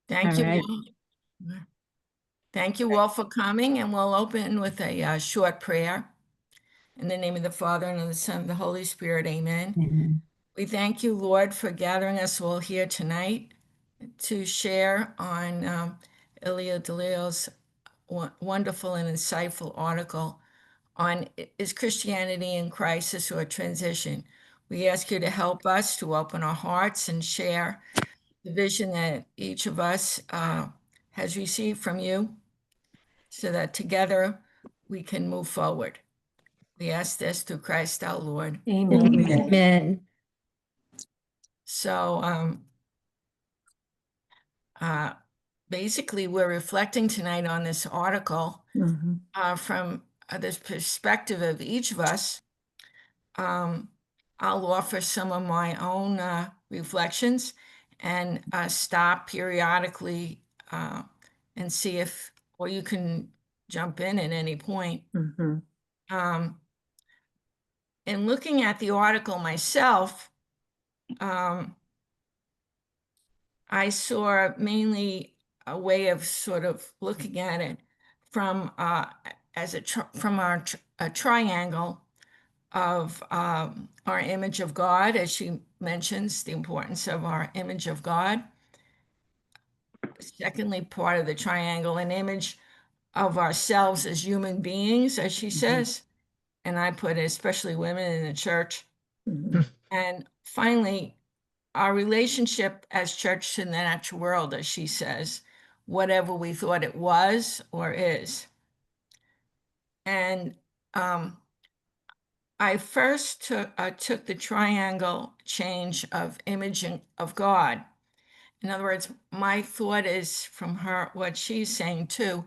Thank All you right. all. Thank you all for coming, and we'll open with a short prayer. In the name of the Father, and of the Son, and of the Holy Spirit, amen. Amen. We thank you, Lord, for gathering us all here tonight to share on Ilia Delio's wonderful and insightful article on Is Christianity in Crisis or Transition? We ask you to help us to open our hearts and share the vision that each of us has received from you so that together we can move forward. We ask this through Christ our Lord. Amen. Amen. So basically, we're reflecting tonight on this article from this perspective of each of us. I'll offer some of my own reflections and stop periodically and see if, or you can jump in at any point. In looking at the article myself, I saw mainly a way of sort of looking at it from a triangle of our image of God, as she mentions the importance of our image of God. Secondly, part of the triangle, an image of ourselves as human beings, as she says, and I put it, especially women in the church. And finally, our relationship as church to the natural world, as she says, whatever we thought it was or is. And I first took the triangle change of imaging of God. In other words, my thought is from her, what she's saying too,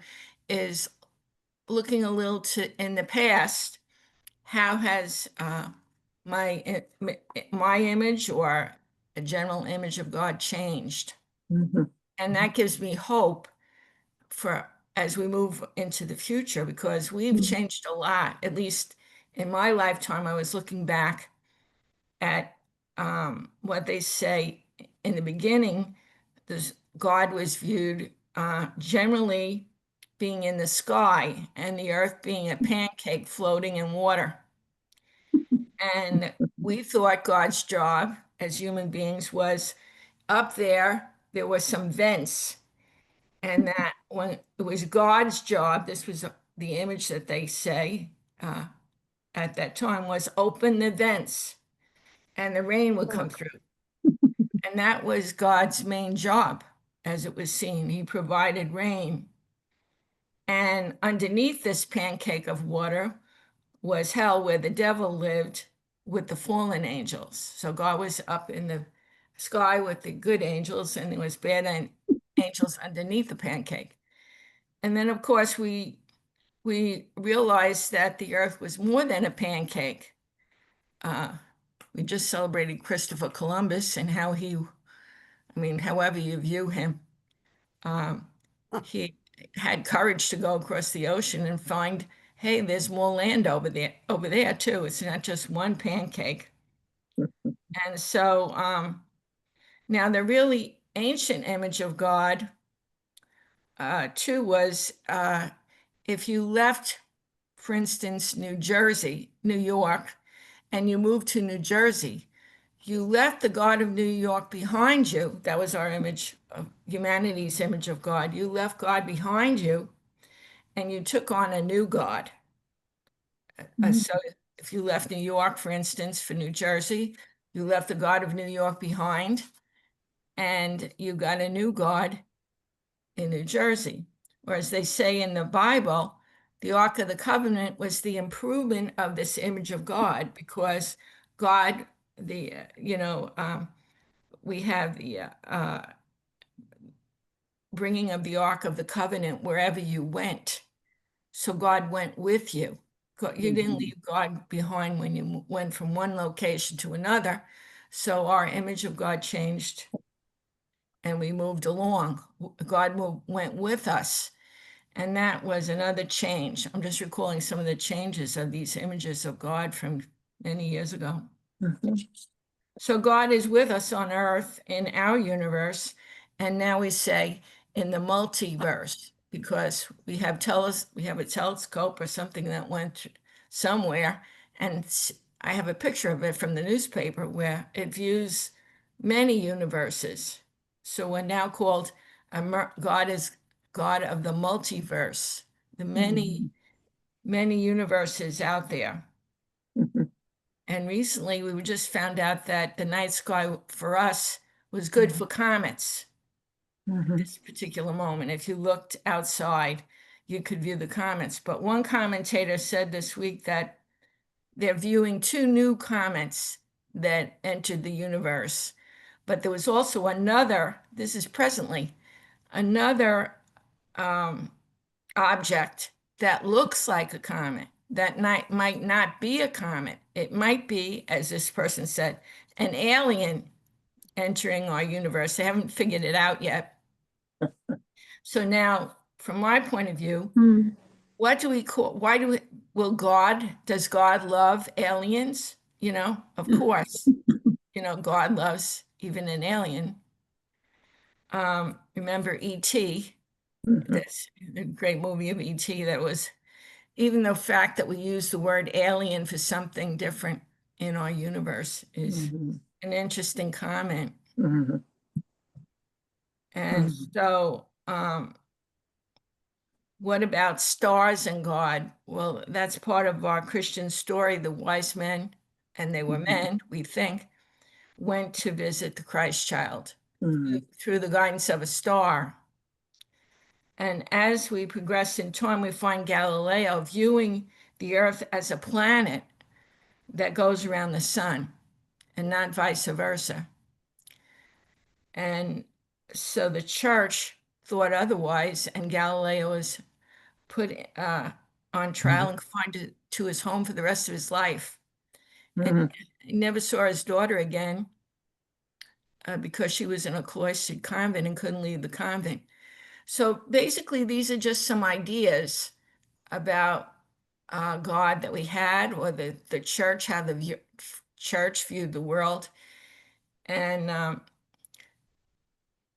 is looking a little to in the past, how has my image or a general image of God changed? And that gives me hope for as we move into the future, because we've changed a lot. At least in my lifetime, I was looking back at what they say in the beginning. God was viewed generally being in the sky and the earth being a pancake floating in water. And we thought God's job as human beings was up there were some vents, and that when it was God's job, this was the image that they say at that time, was open the vents and the rain would come through. And that was God's main job, as it was seen. He provided rain. And underneath this pancake of water was hell, where the devil lived with the fallen angels. So God was up in the sky with the good angels, and there was bad angels underneath the pancake. And then, of course, we realized that the earth was more than a pancake. We just celebrated Christopher Columbus and how however you view him, he had courage to go across the ocean and find, hey, there's more land over there too. It's not just one pancake. And so now the really ancient image of God too was if you left, for instance, New York, and you moved to New Jersey, you left the God of New York behind you. That was our image of humanity's image of God. You left God behind you and you took on a new God. So if you left New York, for instance, for New Jersey, you left the God of New York behind and you got a new God in New Jersey. Or as they say in the Bible, the Ark of the Covenant was the improvement of this image of God, because God, we have the bringing of the Ark of the Covenant wherever you went. So God went with you. You didn't leave God behind when you went from one location to another. So our image of God changed and we moved along. God went with us. And that was another change. I'm just recalling some of the changes of these images of God from many years ago. So God is with us on earth in our universe, And now we say in the multiverse because we have a telescope or something that went somewhere, and I have a picture of it from the newspaper where it views many universes. So we're now called God is God of the multiverse, the many, many universes out there. And recently we just found out that the night sky for us was good for comets at this particular moment. If you looked outside, you could view the comets. But one commentator said this week that they're viewing two new comets that entered the universe. But there was also another, this is presently, another object that looks like a comet that might not be a comet. It might be, as this person said, an alien entering our universe. They haven't figured it out yet. So now, from my point of view, what do we call, does God love aliens? Of course, God loves even an alien. Remember E.T., that's a great movie of E.T. that was, even the fact that we use the word alien for something different in our universe is an interesting comment. And so, what about stars and God? Well, that's part of our Christian story. The wise men, and they were men, we think, went to visit the Christ child through the guidance of a star. And as we progress in time, we find Galileo viewing the Earth as a planet that goes around the sun and not vice versa. And so the church thought otherwise, and Galileo was put on trial and confined to his home for the rest of his life. And he never saw his daughter again because she was in a cloistered convent and couldn't leave the convent. So basically, these are just some ideas about God that we had, or the church, how the church viewed the world. And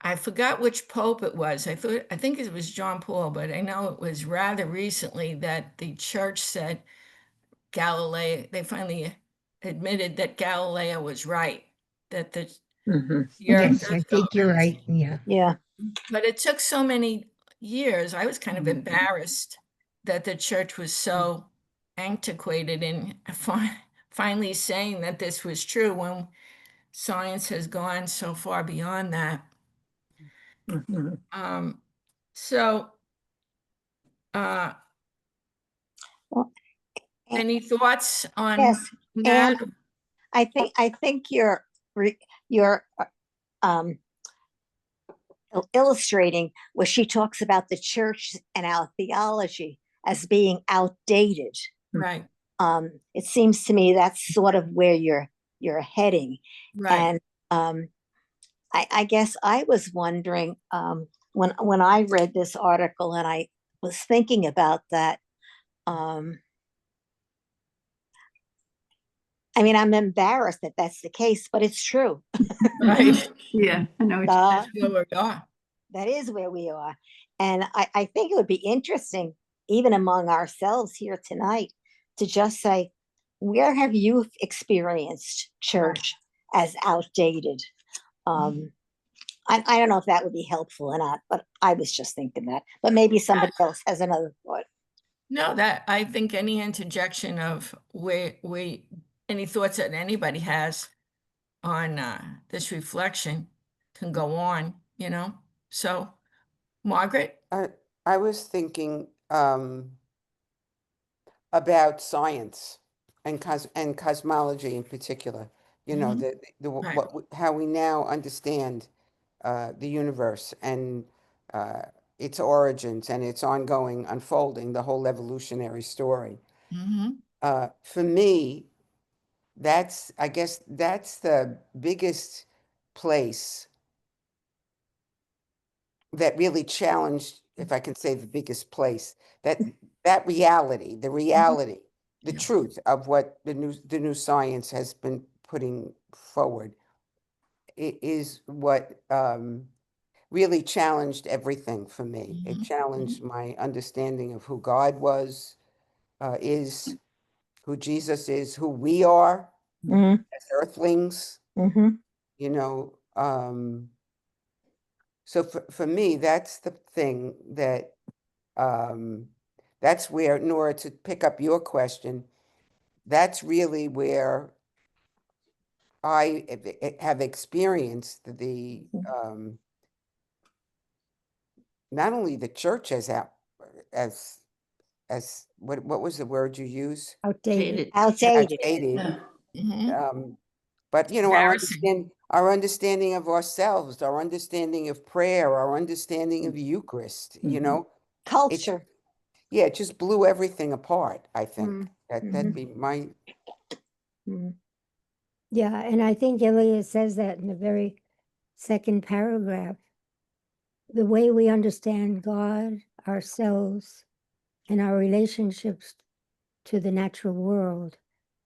I forgot which pope it was. I think it was John Paul, but I know it was rather recently that the church said Galileo, they finally admitted that Galileo was right, that the earth Yes, does I go think you're around. right. Yeah. Yeah. But it took so many years. I was kind of embarrassed that the church was so antiquated in finally saying that this was true when science has gone so far beyond that. So, Well, any thoughts on yes, that? and I think you're um, illustrating where she talks about the church and our theology as being outdated. Right, It seems to me that's sort of where you're heading, right. and I guess I was wondering when I read this article and I was thinking about that. I mean, I'm embarrassed that that's the case, but it's true. Right. Yeah, I know. That's where we are. That is where we are. And I think it would be interesting, even among ourselves here tonight, to just say, where have you experienced church as outdated? I don't know if that would be helpful or not, but I was just thinking that. But maybe somebody else has another thought. No, that I think any interjection of any thoughts that anybody has on this reflection can go on. So, Margaret? I was thinking about science and cosmology in particular. You know, Mhm. Right. how we now understand the universe and uh, its origins and its ongoing unfolding, the whole evolutionary story. Hmm. For me, I guess that's the biggest place that really challenged, if I can say the biggest place, that reality, the Yeah. truth of what the new science has been putting forward is what really challenged everything for me. It Mhm. challenged my understanding of who God was, is, who Jesus is, who we are Mm-hmm. as earthlings, Mm-hmm. you know. So for me, that's the thing that, um, that's where, Nora, to pick up your question, that's really where I have experienced the, not only the church as, what was the word you use? Outdated. Dated. Outdated. Outdated. Yeah. Mhm. But, you know, Embarrassing. our understanding of ourselves, our understanding of prayer, our understanding of the Eucharist, you know, it, Culture. yeah, it just blew everything apart, I think. Mm-hmm. That'd be my, Mm-hmm. Yeah, and I think Ilia says that in the very second paragraph. The way we understand God, ourselves, and our relationships to the natural world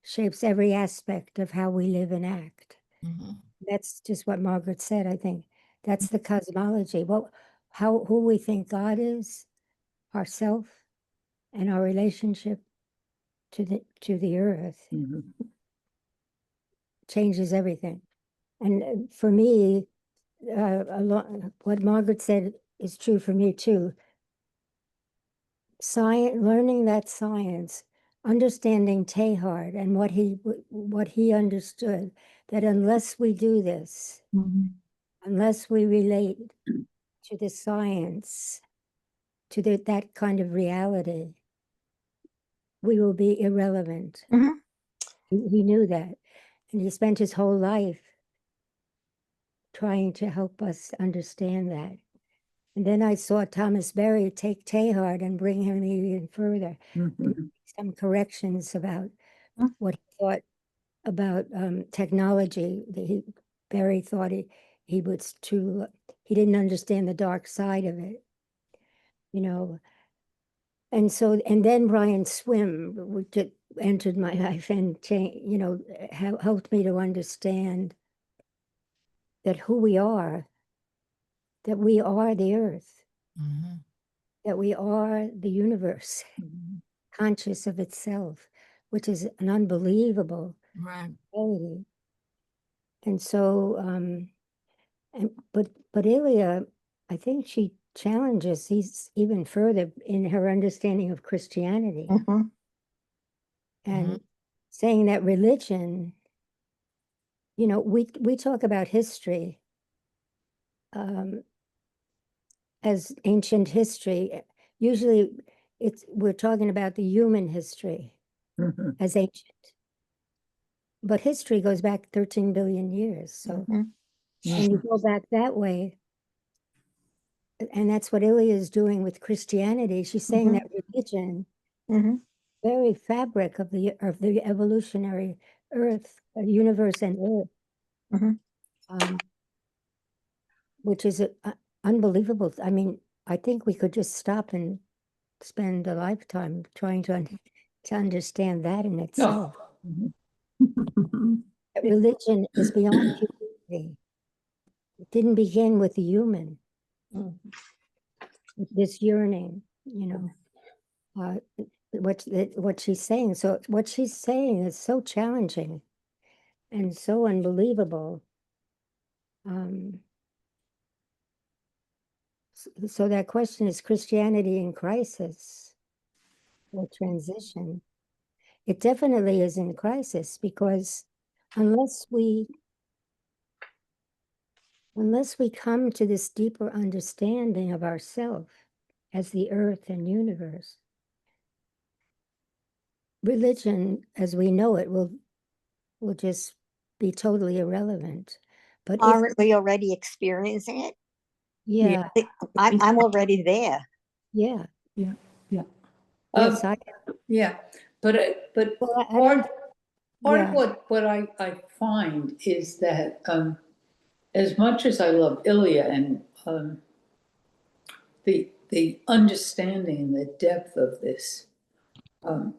shapes every aspect of how we live and act. Mhm. That's just what Margaret said, I think. That's the cosmology. Who we think God is, ourself, and our relationship to the earth changes everything. And for me, what Margaret said is true for me too. Science, learning that science, understanding Teilhard and what he understood, that unless we do this, unless we relate to the science, to that kind of reality, we will be irrelevant. Mhm. He knew that, and he spent his whole life trying to help us understand that. And then I saw Thomas Berry take Teilhard and bring him even further, and make some corrections about Mhm. what he thought about technology. Berry thought he was too, he didn't understand the dark side of it, you know. And so, and then Brian Swim entered my life and changed, helped me to understand that that we are the earth, Mhm. that we are the universe, conscious of itself, which is an unbelievable Right. quality. And so, but Ilia, I think she challenges these even further in her understanding of Christianity Mhm. and saying that religion, we talk about history um, as ancient history. Usually, we're talking about the human history as ancient, but history goes back 13 billion years. So Mhm. when you go back that way, and that's what Ilia is doing with Christianity, she's saying that religion, Mhm. very fabric of the evolutionary earth, universe and earth, Mhm. um, which is unbelievable. I mean, I think we could just stop and spend a lifetime trying to understand that in itself. That religion is beyond humanity. It didn't begin with the human, Mhm. with this yearning, uh, what she's saying. So what she's saying is so challenging and so unbelievable. Um, so that question is Christianity in crisis or transition? It definitely is in crisis because unless we come to this deeper understanding of ourself as the earth and universe, religion as we know it will just be totally irrelevant. But if Aren't we already experiencing it? yeah, I'm already there. yeah, Yeah, yeah. yes, Yeah, but well, I part don't, part of yeah, what I find is that as much as I love Ilya and the understanding and the depth of this,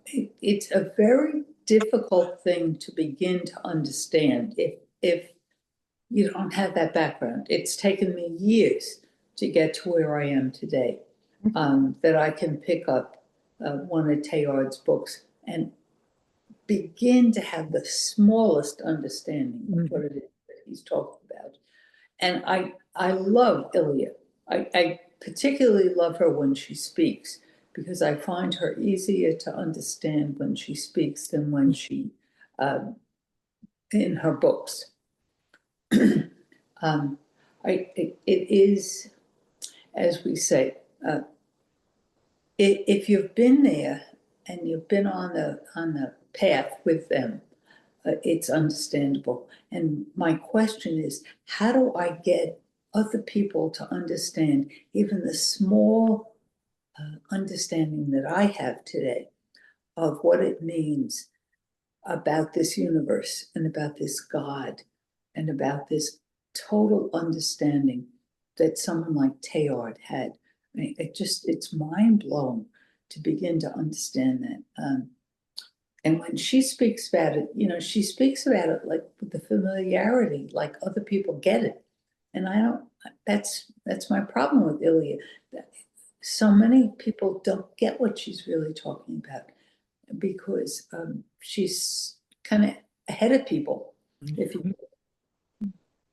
it's a very difficult thing to begin to understand if you don't have that background. It's taken me years to get to where I am today. That I can pick up one of Teilhard's books and begin to have the smallest understanding of what it is that he's talking about. And I love Ilia. I particularly love her when she speaks, because I find her easier to understand when she speaks than when she in her books. It is, as we say, if you've been there and you've been on the path with them, it's understandable. And my question is, how do I get other people to understand even the small understanding that I have today of what it means about this universe and about this God and about this total understanding that someone like Teilhard had. I mean, it's mind blowing to begin to understand that. And when she speaks about it, she speaks about it like with the familiarity, like other people get it. And I don't, that's my problem with Ilia. So many people don't get what she's really talking about, because she's kind of ahead of people, if you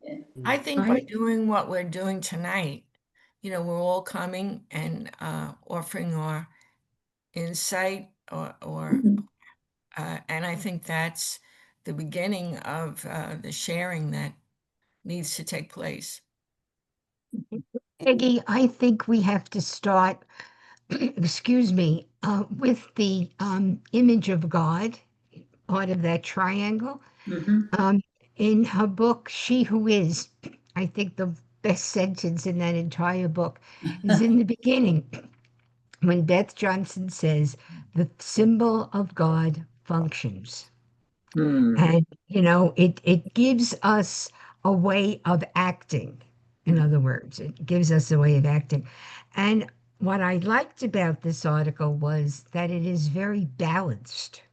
yeah. I think by doing what we're doing tonight, we're all coming and offering our insight and I think that's the beginning of the sharing that needs to take place. Peggy, I think we have to start, excuse me, with the image of God, part of that triangle. Mhm. In her book, She Who Is, I think the best sentence in that entire book is in the beginning when Beth Johnson says, the symbol of God functions. And, it gives us a way of acting. In other words, it gives us a way of acting. And what I liked about this article was that it is very balanced.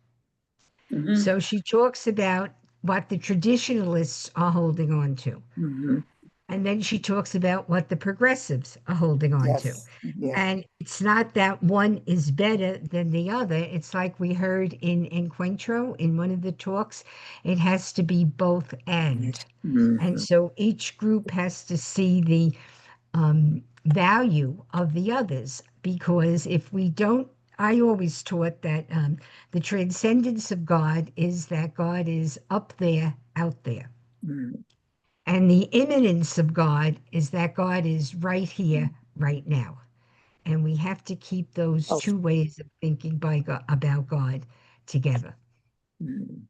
Mhm. So she talks about what the traditionalists are holding on to. Mhm. And then she talks about what the progressives are holding on to. Yes, yeah. And it's not that one is better than the other. It's like we heard in Encuentro in one of the talks, it has to be both and. Mhm. And so each group has to see the value of the others, because if we don't, I always taught that the transcendence of God is that God is up there, out there. Mhm. And the immanence of God is that God is right here, right now. And we have to keep those two ways of thinking about God together. Mhm.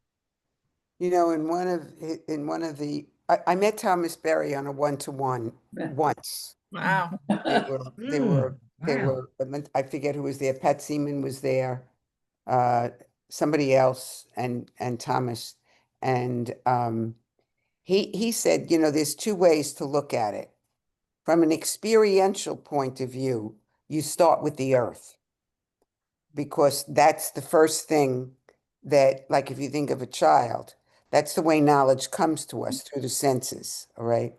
In one of the, I met Thomas Berry on a one-to-one Yeah. once. Wow. They were, they were, they Wow. were, I forget who was there. Pat Seaman was there, uh, somebody else, and Thomas. And he said, there's two ways to look at it. From an experiential point of view, you start with the earth, because that's the first thing that, like if you think of a child, that's the way knowledge comes to us, through the senses, all right?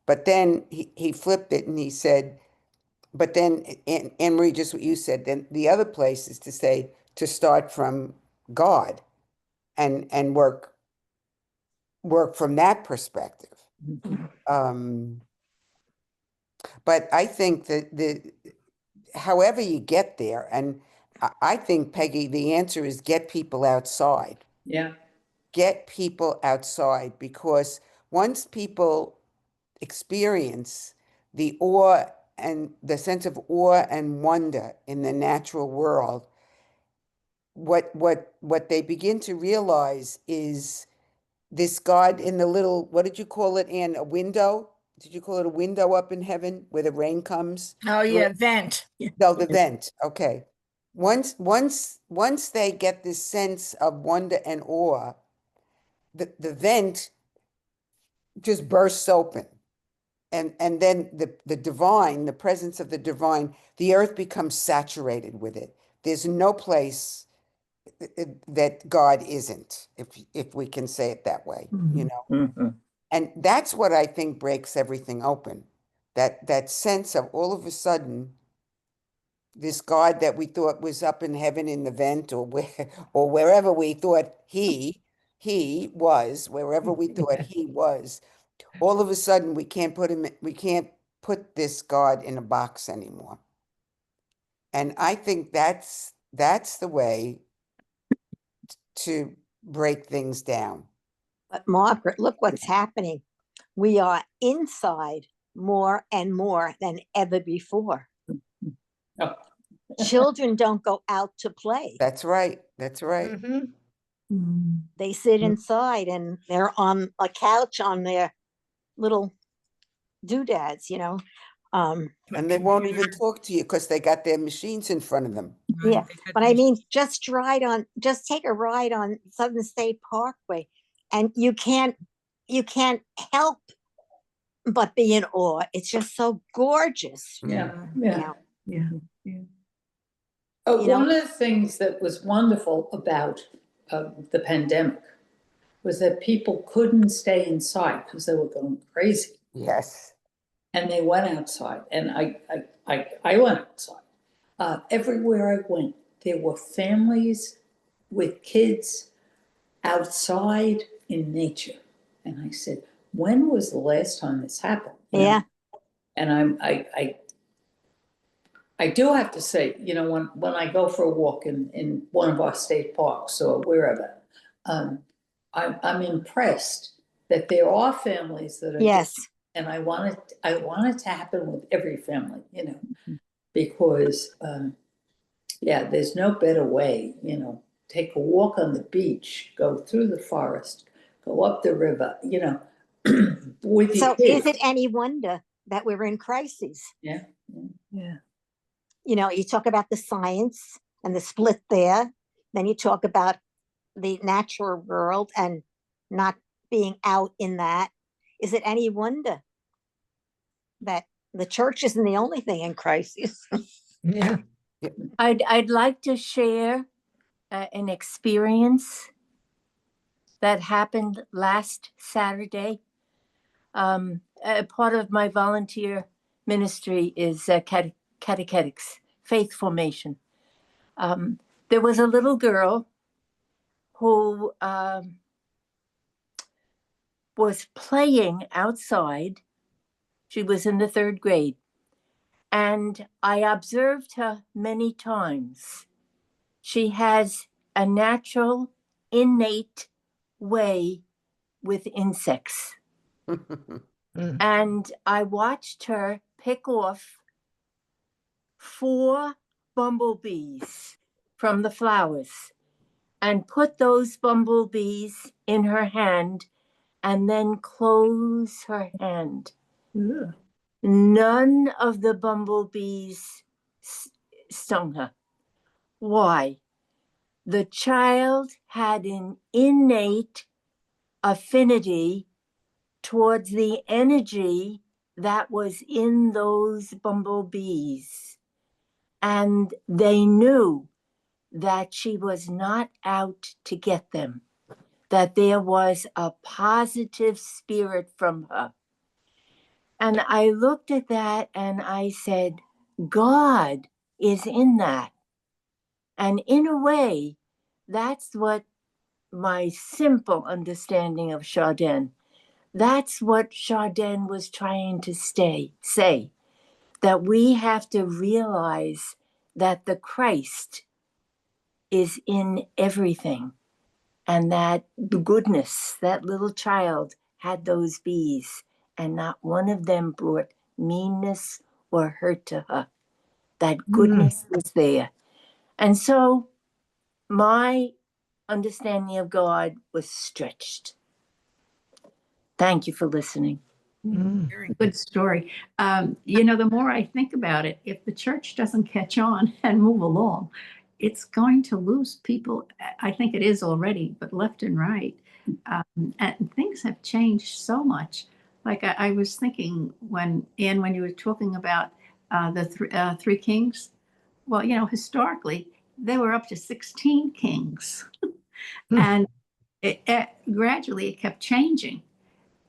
But then he flipped it and he said, but then, Anne Marie, just what you said, then the other place is to say, to start from God and work from that perspective. Mhm. Um, but I think that however you get there, and I think, Peggy, the answer is get people outside. Yeah. Get people outside, because once people experience the awe and the sense of awe and wonder in the natural world, what they begin to realize is this God in the little, what did you call it, Anne? A window? Did you call it a window up in heaven where the rain comes? Oh, yeah, vent. No, the vent. Okay. Once they get this sense of wonder and awe, the vent just bursts open. And then the divine, the presence of the divine, the earth becomes saturated with it. There's no place that God isn't, if we can say it that way, Mhm. And that's what I think breaks everything open. that sense of all of a sudden, this God that we thought was up in heaven in the vent or where or wherever we thought he was, wherever we thought he was, all of a sudden we can't put this God in a box anymore. And I think that's the way to break things down. But Margaret, look what's happening. We are inside more and more than ever before. Oh. Children don't go out to play. That's right. That's right. They sit inside and they're on a couch on their little doodads, you know. And they won't even talk to you because they got their machines in front of them. Yeah, but I mean, just take a ride on Southern State Parkway, and you can't help but be in awe. It's just so gorgeous. Yeah, You yeah. know? Yeah, yeah. Oh, You know- one of the things that was wonderful about the pandemic was that people couldn't stay inside because they were going crazy, Yes. and they went outside. And I went outside. Everywhere I went, there were families with kids outside in nature, and I said, "When was the last time this happened?" You know? Yeah, And I do have to say, you know, when I go for a walk in one of our state parks or wherever, I'm impressed that there are families that are yes. and I want it to happen with every family, you know, because yeah, there's no better way, you know, take a walk on the beach, go through the forest, go up the river, you know, with your So kids. is it any wonder that we're in crises? Yeah. Yeah. You know, you talk about the science and the split there, then you talk about the natural world and not being out in that. Is it any wonder that the church isn't the only thing in crisis? Yeah. I'd like to share an experience that happened last Saturday. Part of my volunteer ministry is catechetics, faith formation. There was a little girl who was playing outside. She was in the 3rd grade. And I observed her many times. She has a natural, innate way with insects. And I watched her pick off 4 bumblebees from the flowers and put those bumblebees in her hand and then close her hand. Ugh. None of the bumblebees stung her. Why? The child had an innate affinity towards the energy that was in those bumblebees. And they knew that she was not out to get them, that there was a positive spirit from her. And I looked at that and I said, God is in that. And in a way, that's what my simple understanding of Chardin, that's what Chardin was trying to say, that we have to realize that the Christ is in everything, and that the goodness, that little child had those bees, and not one of them brought meanness or hurt to her. That goodness was there. And so my understanding of God was stretched. Thank you for listening. Very Good story. You know, the more I think about it, if the church doesn't catch on and move along, it's going to lose people. I think it is already, but left and right. And things have changed so much. Like I was thinking when, Anne, when you were talking about the 3 kings, well, you know, historically, they were up to 16 kings. And gradually it kept changing.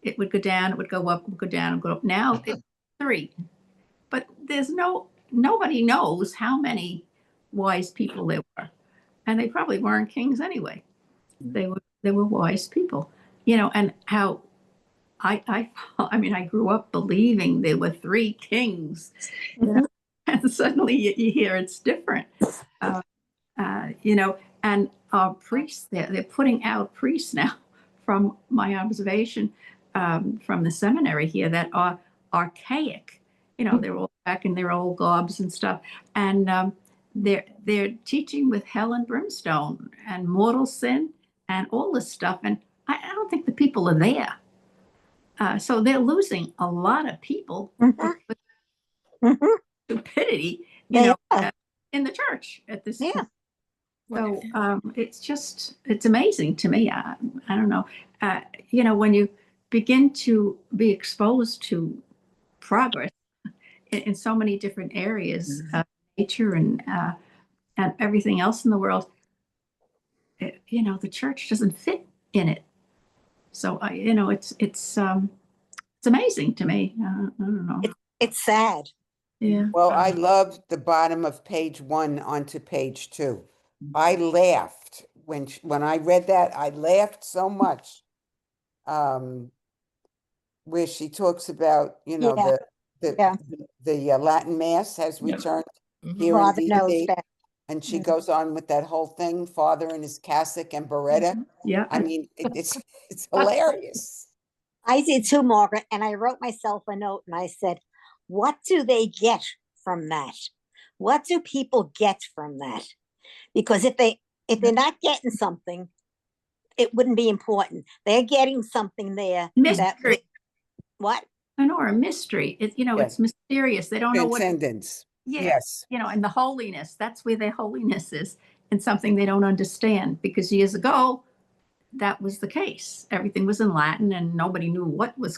It would go down, it would go up, it would go down, and go up. Now 3. But nobody knows how many wise people there were. And they probably weren't kings anyway. They were wise people, and how I mean, I grew up believing there were 3 kings, and suddenly you hear it's different. And our priests, they're putting out priests now, from my observation, from the seminary here, that are archaic. They're all back in their old garbs and stuff, and they're teaching with hell and brimstone and mortal sin and all this stuff. And I don't think the people are there. So they're losing a lot of people with stupidity, in the church at this point. So it's amazing to me. I don't know. When you begin to be exposed to progress in so many different areas of nature and everything else in the world, the church doesn't fit in it. So it's amazing to me. I don't know. It's sad. Yeah. Well, I loved the bottom of page 1 onto page 2. I laughed when I read that. I laughed so much. Where she talks about, Yeah. the Latin Mass has returned here in Father knows DC, best. and she goes on with that whole thing, Father in his cassock and beretta. Yeah. I mean, it's hilarious. I did too, Margaret, and I wrote myself a note and I said, what do they get from that? What do people get from that? Because if they're not getting something, it wouldn't be important. They're getting something there. Mystery. What? Or a mystery. It's mysterious. They don't know what. Transcendence. Yeah. Yes. And the holiness. That's where their holiness is, and something they don't understand, because years ago, that was the case. Everything was in Latin, and nobody knew what was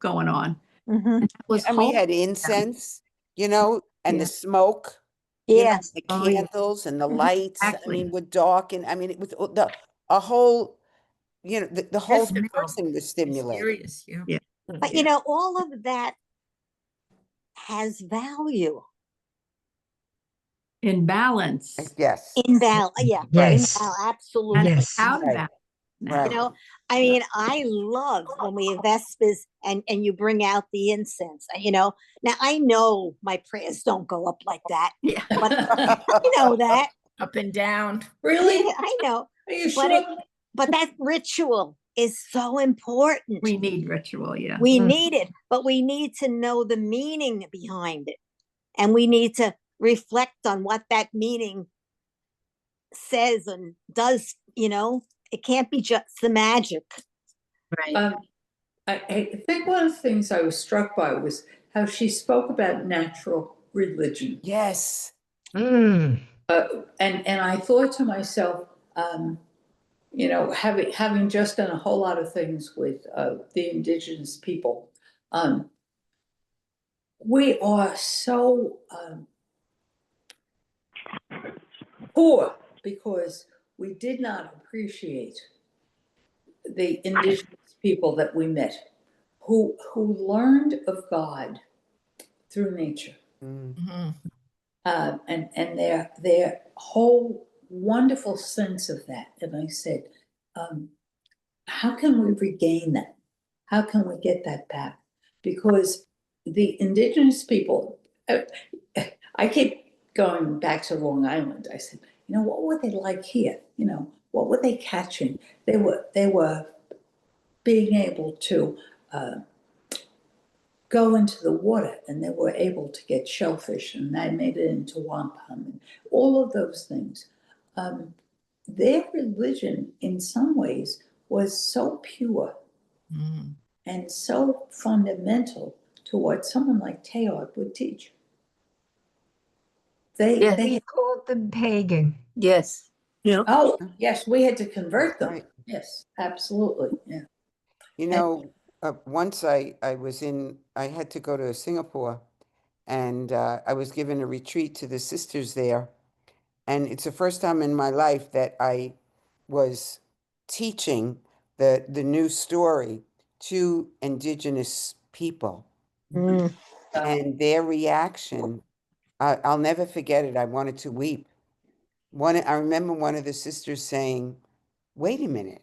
going on. Mm-hmm. And we had incense, and the smoke. Yeah. The candles and the lights. Exactly. I mean, were dark, and I mean, it was a whole, the whole person was stimulated. Mysterious, yeah. Yeah. But all of that has value. In balance. Yes. In balance, yeah. Yes. Absolutely. Yes. Out of Right. balance. Right. I mean, I love when we have Vespers and you bring out the incense. Now I know my prayers don't go up like that, Yeah. but I know that. Up and down. Really? I know. Are you But sure? but that ritual is so important. We need ritual, yeah. We need it, but we need to know the meaning behind it. And we need to reflect on what that meaning says and does. It can't be just the magic. Right. I think one of the things I was struck by was how she spoke about natural religion. Yes. And I thought to myself, having just done a whole lot of things with the indigenous people, we are so poor because we did not appreciate the indigenous people that we met, who learned of God through nature. Mhm. And their whole wonderful sense of that. And I said, how can we regain that? How can we get that back? Because the indigenous people, I keep going back to Long Island. I said, what were they like here? What were they catching? They were being able to go into the water, and they were able to get shellfish, and they made it into wampum, and all of those things. Their religion, in some ways, was so pure and so fundamental to what someone like Teilhard would teach. We called them pagan. Yes. Yeah. Oh, yes, we had to convert them. Right. Yes, absolutely. Yeah. Once I had to go to Singapore, and I was given a retreat to the sisters there. And it's the first time in my life that I was teaching the new story to indigenous people. and their reaction, I'll never forget it. I wanted to weep. I remember one of the sisters saying, wait a minute,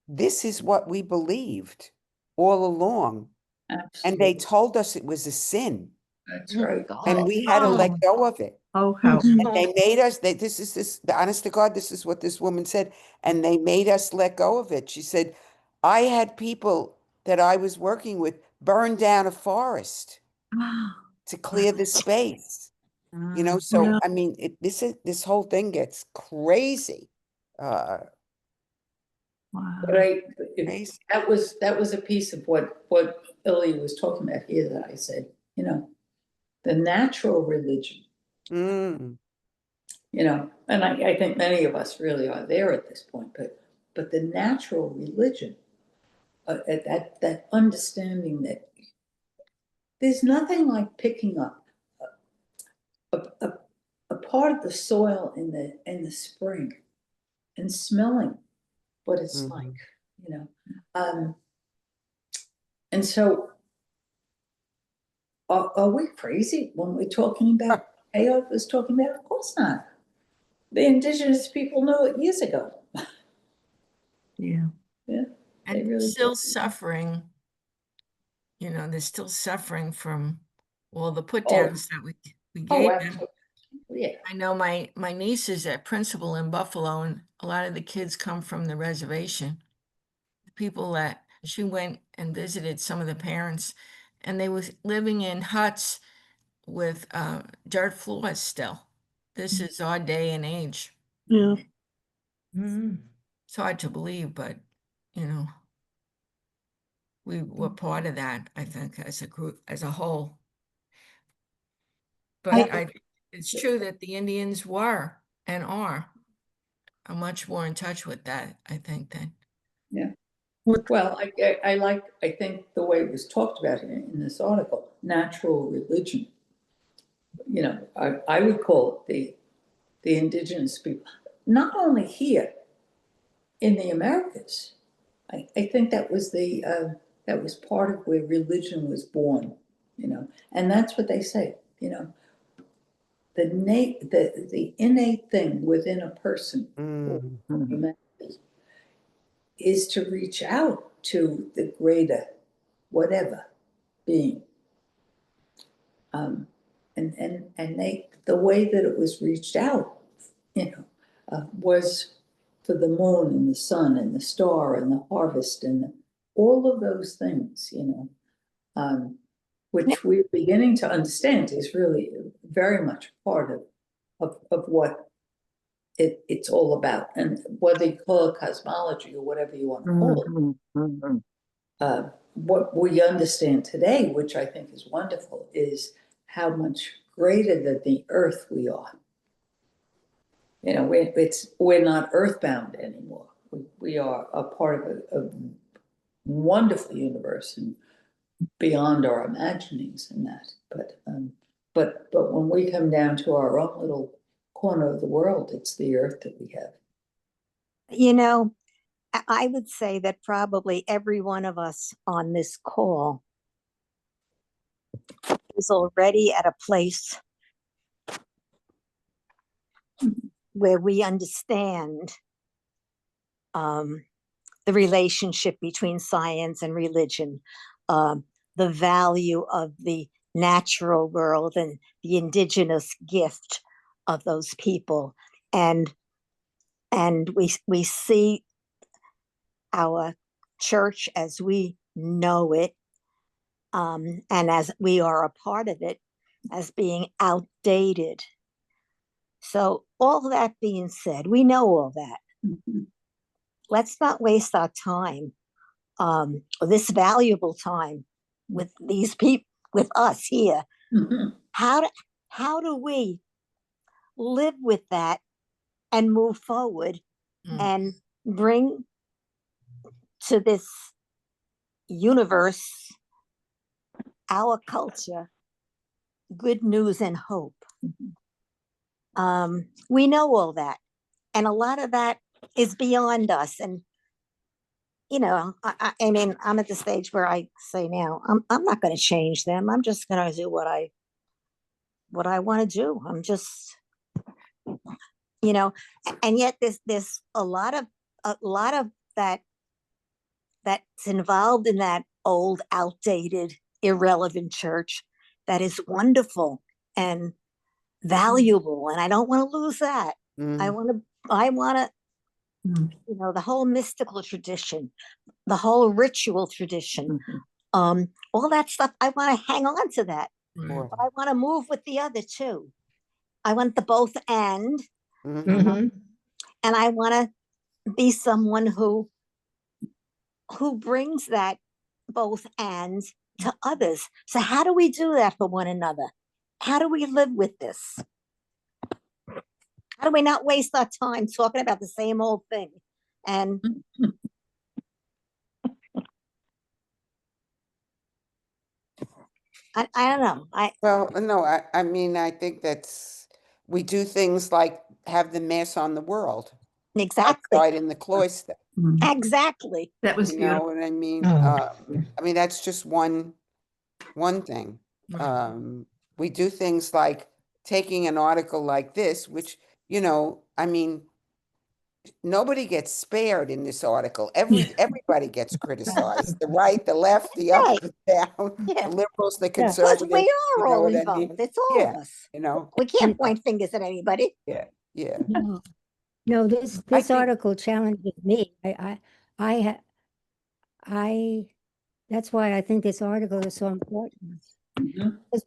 this is what we believed all along. And they Absolutely. told us it was a sin, That's Oh, right. and God. we had to let go of it. Oh, how And they made us, honest to God, this is what this woman said, and they made us let go of it. She said, I had people that I was working with burn down a forest to clear the space. So I mean, this whole thing gets crazy. But Crazy. that was a piece of what Ilia was talking about here that I said, the natural religion, Mm, and I think many of us really are there at this point, but the natural religion, that understanding that there's nothing like picking up a, a, a part of the soil in the spring and smelling what it's mhm. like, you know. And so are we crazy when we're talking about Ayo was talking about? Of course not. The indigenous people knew it years ago. yeah. Yeah, they And really still did. suffering, they're still suffering from all the put Oh, downs that we oh, gave them. absolutely. Yeah. I know my niece is a principal in Buffalo, and a lot of the kids come from the reservation. The people that she went and visited, some of the parents, and they was living in huts with dirt floors still. This is our day and age. Yeah. It's hard to believe, but you know, we were part of that, I think, as a group, as a whole. But it's true that the Indians were and are much more in touch with that, I think, than Yeah. Well, I think the way it was talked about in this article, natural religion. I would call it the indigenous people, not only here in the Americas. I think that was that was part of where religion was born, and that's what they say, the innate thing within a person or Mm. humanity is to reach out to the greater whatever being. The way that it was reached out, was for the moon and the sun and the star and the harvest and all of those things, which we're beginning to understand is really very much part of what it's all about. And whether you call it cosmology or whatever you want to call it, what we understand today, which I think is wonderful, is how much greater than the earth we are. We're not earthbound anymore. We are a part of a wonderful universe and beyond our imaginings in that. But when we come down to our own little corner of the world, it's the earth that we have. I would say that probably every one of us on this call is already at a place where we understand the relationship between science and religion, the value of the natural world and the indigenous gift of those people, and we see our church as we know it, and as we are a part of it, as being outdated. So all that being said, we know all that. Let's not waste our time, this valuable time with these people, with us here. How do we live with that and move forward and bring to this universe, our culture, good news and hope? We know all that, and a lot of that is beyond us, and you know, I mean, I'm at the stage where I say now, I'm not going to change them. I'm just going to do what I want to do. I'm just, you know, and yet there's a lot of that that's involved in that old, outdated, irrelevant church that is wonderful and valuable, and I don't want to lose that. I Mm, want to, I want to, Mm. you know, the whole mystical tradition, the whole ritual tradition, all that stuff. I want to hang on to that, sure. but I want to move with the other too. I want the both Mhm. Mhm. and I want to be someone who brings that both and to others. So how do we do that for one another? How do we live with this? How do we not waste our time talking about the same old thing? And I don't know. Well, no, I mean, I think we do things like have the mass on the world Exactly, outside in the cloister. Mm. exactly. That was You know beautiful. what I mean? Oh, I mean, that's just one thing. We do things like taking an article like this, which, I mean, nobody gets spared in this article. Everybody gets criticized. The right, the left, the up, Right. the down, Yeah. the liberals, the Yeah. Because conservatives, we you are know all what I mean? involved. It's all Yeah, of us. you know, We can't And point fingers at anybody. yeah, yeah. no, no, I this think, article challenges me. I, ha- I, that's why I think this article is so important. Mhm. Because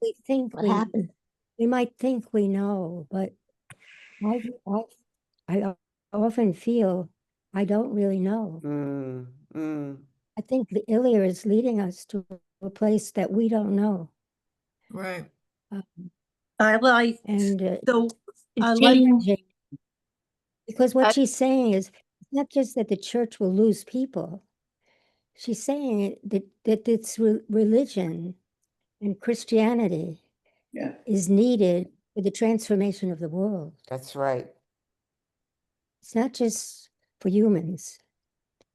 What happened? we might think we know, but I, I, I often feel I don't really know. mm, mm, I think the Ilia is leading us to a place that we don't know. Right. Uh, I like, and so I it's like, changing. Because what I- she's saying is it's not just that the church will lose people. She's saying that it's religion and Christianity Yeah. is needed for the transformation of the world. that's right. It's not just for humans.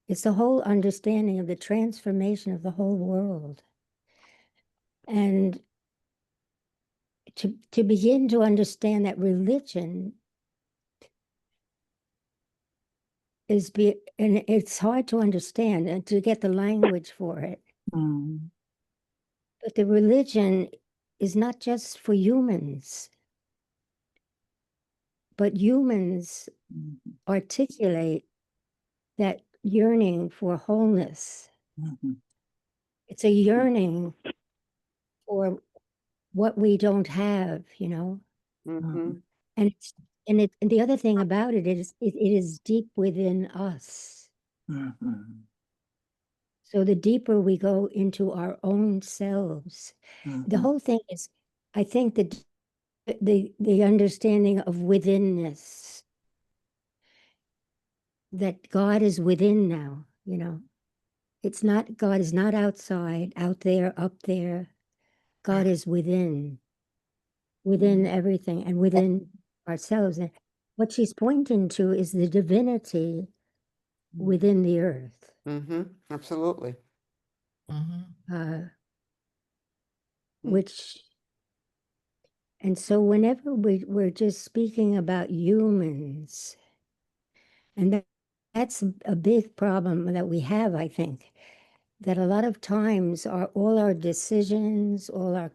It's the whole understanding of the transformation of the whole world. And to begin to understand that religion and it's hard to understand and to get the language for it. Mm. But the religion is not just for humans, but humans articulate that yearning for wholeness. Mhm. It's a yearning for what we don't have, you know. Mm-hmm. And and the other thing about it is it is deep within us. Mhm. So the deeper we go into our own selves, the Mhm. whole thing is, I think that the understanding of withinness, that God is within now, you know. It's not, God is not outside, out there, up there. God is within everything and within ourselves. And what she's pointing to is the divinity within the earth. Mm-hmm. Absolutely. Uh, which, and so whenever we're just speaking about humans, and that's a big problem that we have, I think, that a lot of times all our decisions, all our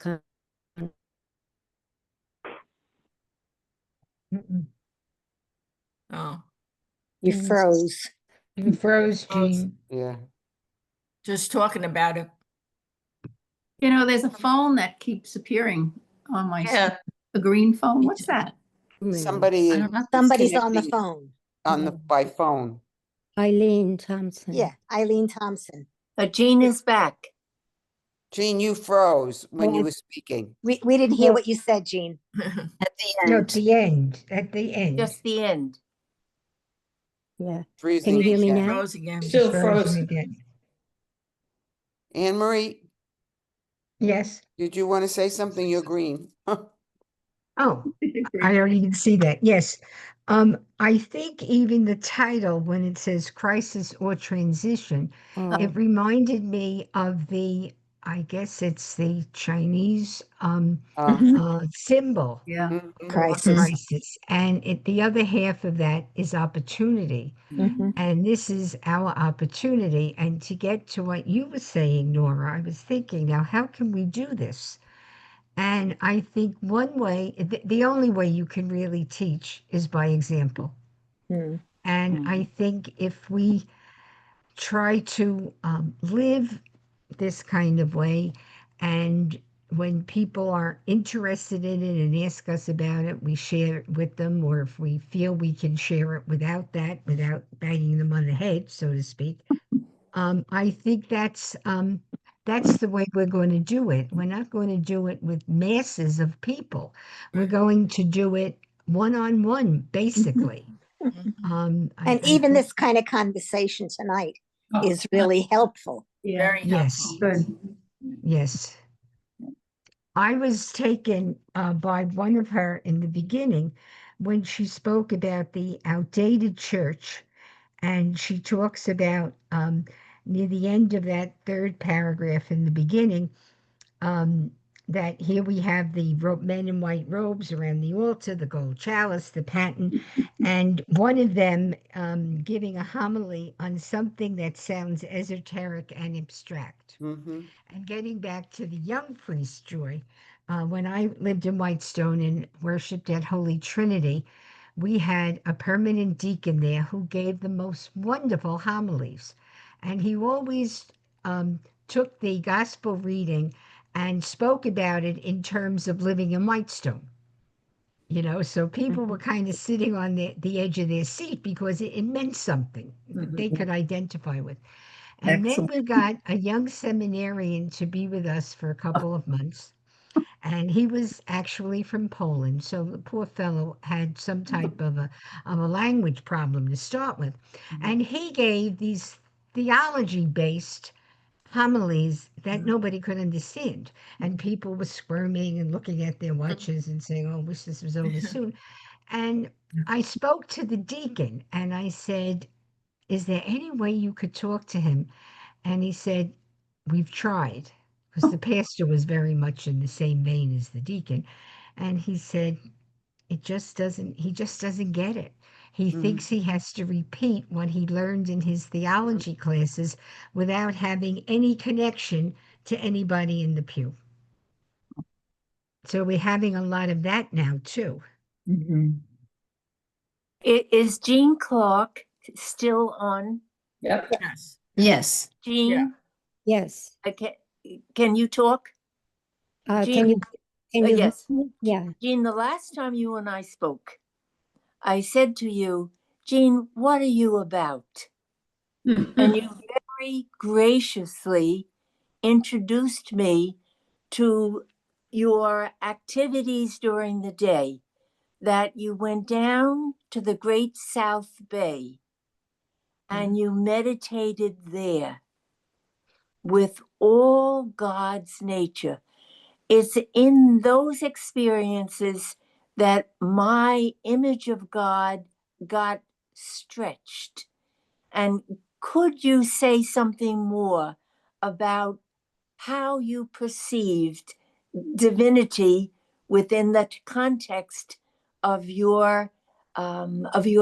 Mm-mm. Oh, You conscience. froze. You froze, Oh, Jean. Yeah. just talking about it. There's a phone that keeps appearing on my screen. yeah, A green phone. Me What's too. that? Humans. Somebody I don't know. is Somebody's on the connecting phone. by phone. Eileen Thompson. Yeah, Eileen Thompson. Jean is back. Jean, you froze when you Oh, were speaking. We didn't hear what you said, Jean. At the No, end, at the end. At the end. just the end. yeah. Can Freezing you hear me again. now? Rose again. She's Still frozen. again. Anne Marie, Yes. did you want to say something? You're green. Oh, I already can see that. Yes. I think even the title, when it says crisis or transition, it Oh, reminded me of I guess it's the Chinese Uh, symbol Yeah. mhm, for Crisis. crisis. And the other half of that is opportunity. Mhm. And this is our opportunity. And to get to what you were saying, Nora, I was thinking, now, how can we do this? And I think one way, the only way you can really teach is by example. Mm. And I think if we try to live this kind of way, and when people are interested in it and ask us about it, we share it with them, or if we feel we can share it without that, without banging them on the head, so to speak, I think that's the way we're going to do it. We're not going to do it with masses of people. We're going to do it one on one, basically. And I even think this kind of conversation tonight Oh, is really helpful. Yeah. Very yes, helpful. Good. yes. I was taken by one of her in the beginning when she spoke about the outdated church, and she talks about near the end of that third paragraph in the beginning, um, that here we have the men in white robes around the altar, the gold chalice, the paten, and one of them giving a homily on something that sounds esoteric and abstract. mhm, And getting back to the young priest, Joy, when I lived in Whitestone and worshiped at Holy Trinity, we had a permanent deacon there who gave the most wonderful homilies. And he always took the gospel reading and spoke about it in terms of living in Whitestone. So people were kind of sitting on the edge of their seat because it meant something that they could identify with. And then Excellent. we got a young seminarian to be with us for a couple of months. And he was actually from Poland. So the poor fellow had some type of a language problem to start with. And he gave these theology based homilies that nobody could understand. And people were squirming and looking at their watches and saying, oh, wish this was over soon. And I spoke to the deacon and I said, is there any way you could talk to him? And he said, we've tried, because the pastor was very much in the same vein as the deacon. And he said, he just doesn't get it. He mhm. thinks he has to repeat what he learned in his theology classes without having any connection to anybody in the pew. So we're having a lot of that now, too. Is Jean Clark still on? yep. Yes. Yes. Jean, yes. can you talk? Jean, Can you hear yes. me? Yeah. Jean, the last time you and I spoke, I said to you, Jean, what are you about? And you very graciously introduced me to your activities during the day, that you went down to the Great South Bay and you meditated there with all God's nature. It's in those experiences that my image of God got stretched. And could you say something more about how you perceived divinity within that context of your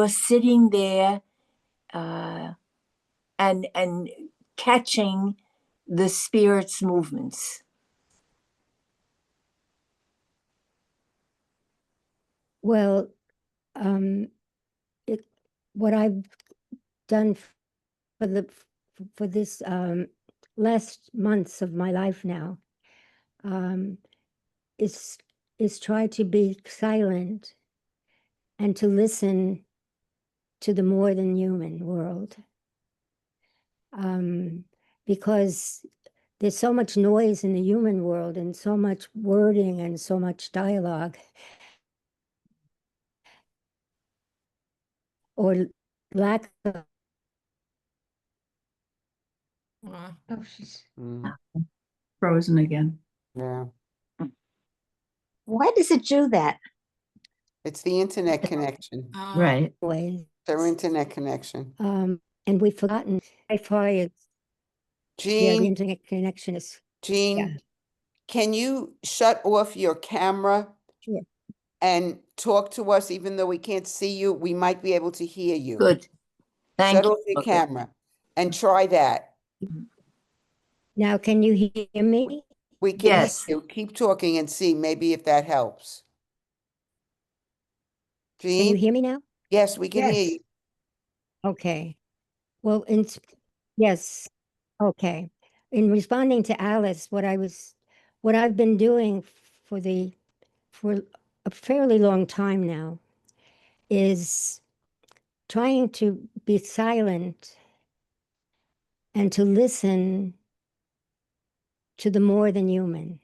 sitting there and catching the spirit's movements? Well, um, it, what I've done for for this last months of my life now um, is try to be silent and to listen to the more than human world, because there's so much noise in the human world and so much wording and so much dialogue or lack of. Oh, she's Mm, Frozen again. yeah. Why does it do that? It's the internet connection. Right. ways. Their internet connection. And we've forgotten Wi-Fi is, yeah, the Jean, internet connection is, yeah, Jean, can you shut off your camera sure. and talk to us, even though we can't see you? We might be able to hear you. Good. Thank Shut you. off your Okay. camera and try that. Now, can you hear me? We can hear Yes. you. Keep talking and see maybe if that helps. Can you Jean? hear me now? Yes, we can hear Yes. you. Okay. Well, yes. Okay. In responding to Alice, what I've been doing for a fairly long time now is trying to be silent and to listen to the more than human.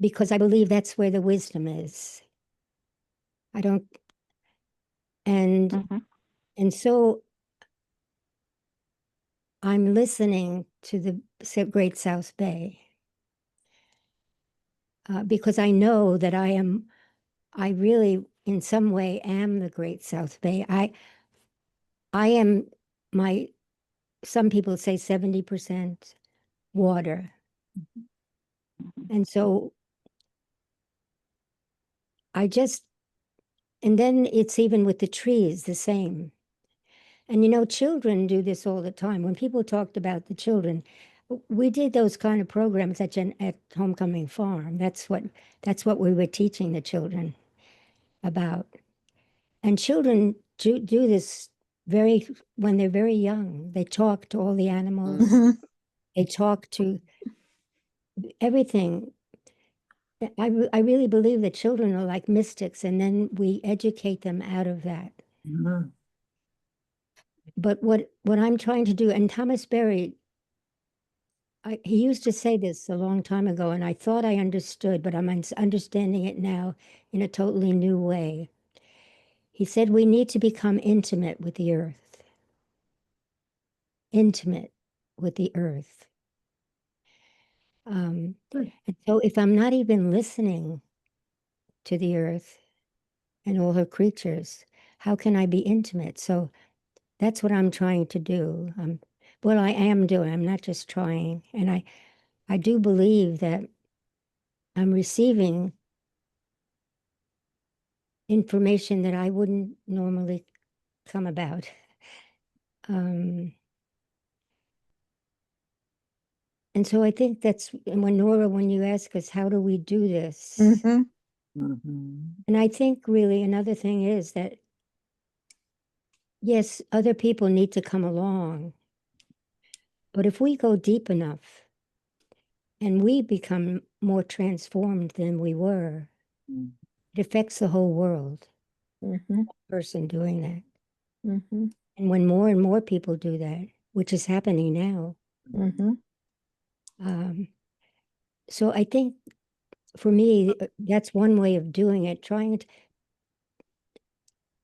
Because I believe that's where the wisdom is. I don't, and Mhm. and so I'm listening to the Great South Bay because I know that I really, in some way, am the Great South Bay. I am my, some people say 70% water. And so I just, and then it's even with the trees the same. And you know, children do this all the time. When people talked about the children, we did those kind of programs at Homecoming Farm. That's what we were teaching the children about. And children do this very when they're very young. They talk to all the animals. Mhm. They talk to everything. I really believe that children are like mystics, and then we educate them out of that. Mhm. But what I'm trying to do, and Thomas Berry, he used to say this a long time ago, and I thought I understood, but I'm understanding it now in a totally new way. He said we need to become intimate with the earth. Intimate with the earth. And so if I'm not even listening to the earth and all her creatures, how can I be intimate? So that's what I'm trying to do. Well, I am doing. I'm not just trying. And I do believe that I'm receiving information that I wouldn't normally come about. And so I think that's, and when Nora, when you ask us, how do we do this? Mhm. And I think really another thing is that, yes, other people need to come along. But if we go deep enough and we become more transformed than we were, it affects the whole world. Mhm. Person doing that. Mhm. And when more and more people do that, which is happening now, Mhm. so I think for me, that's one way of doing it.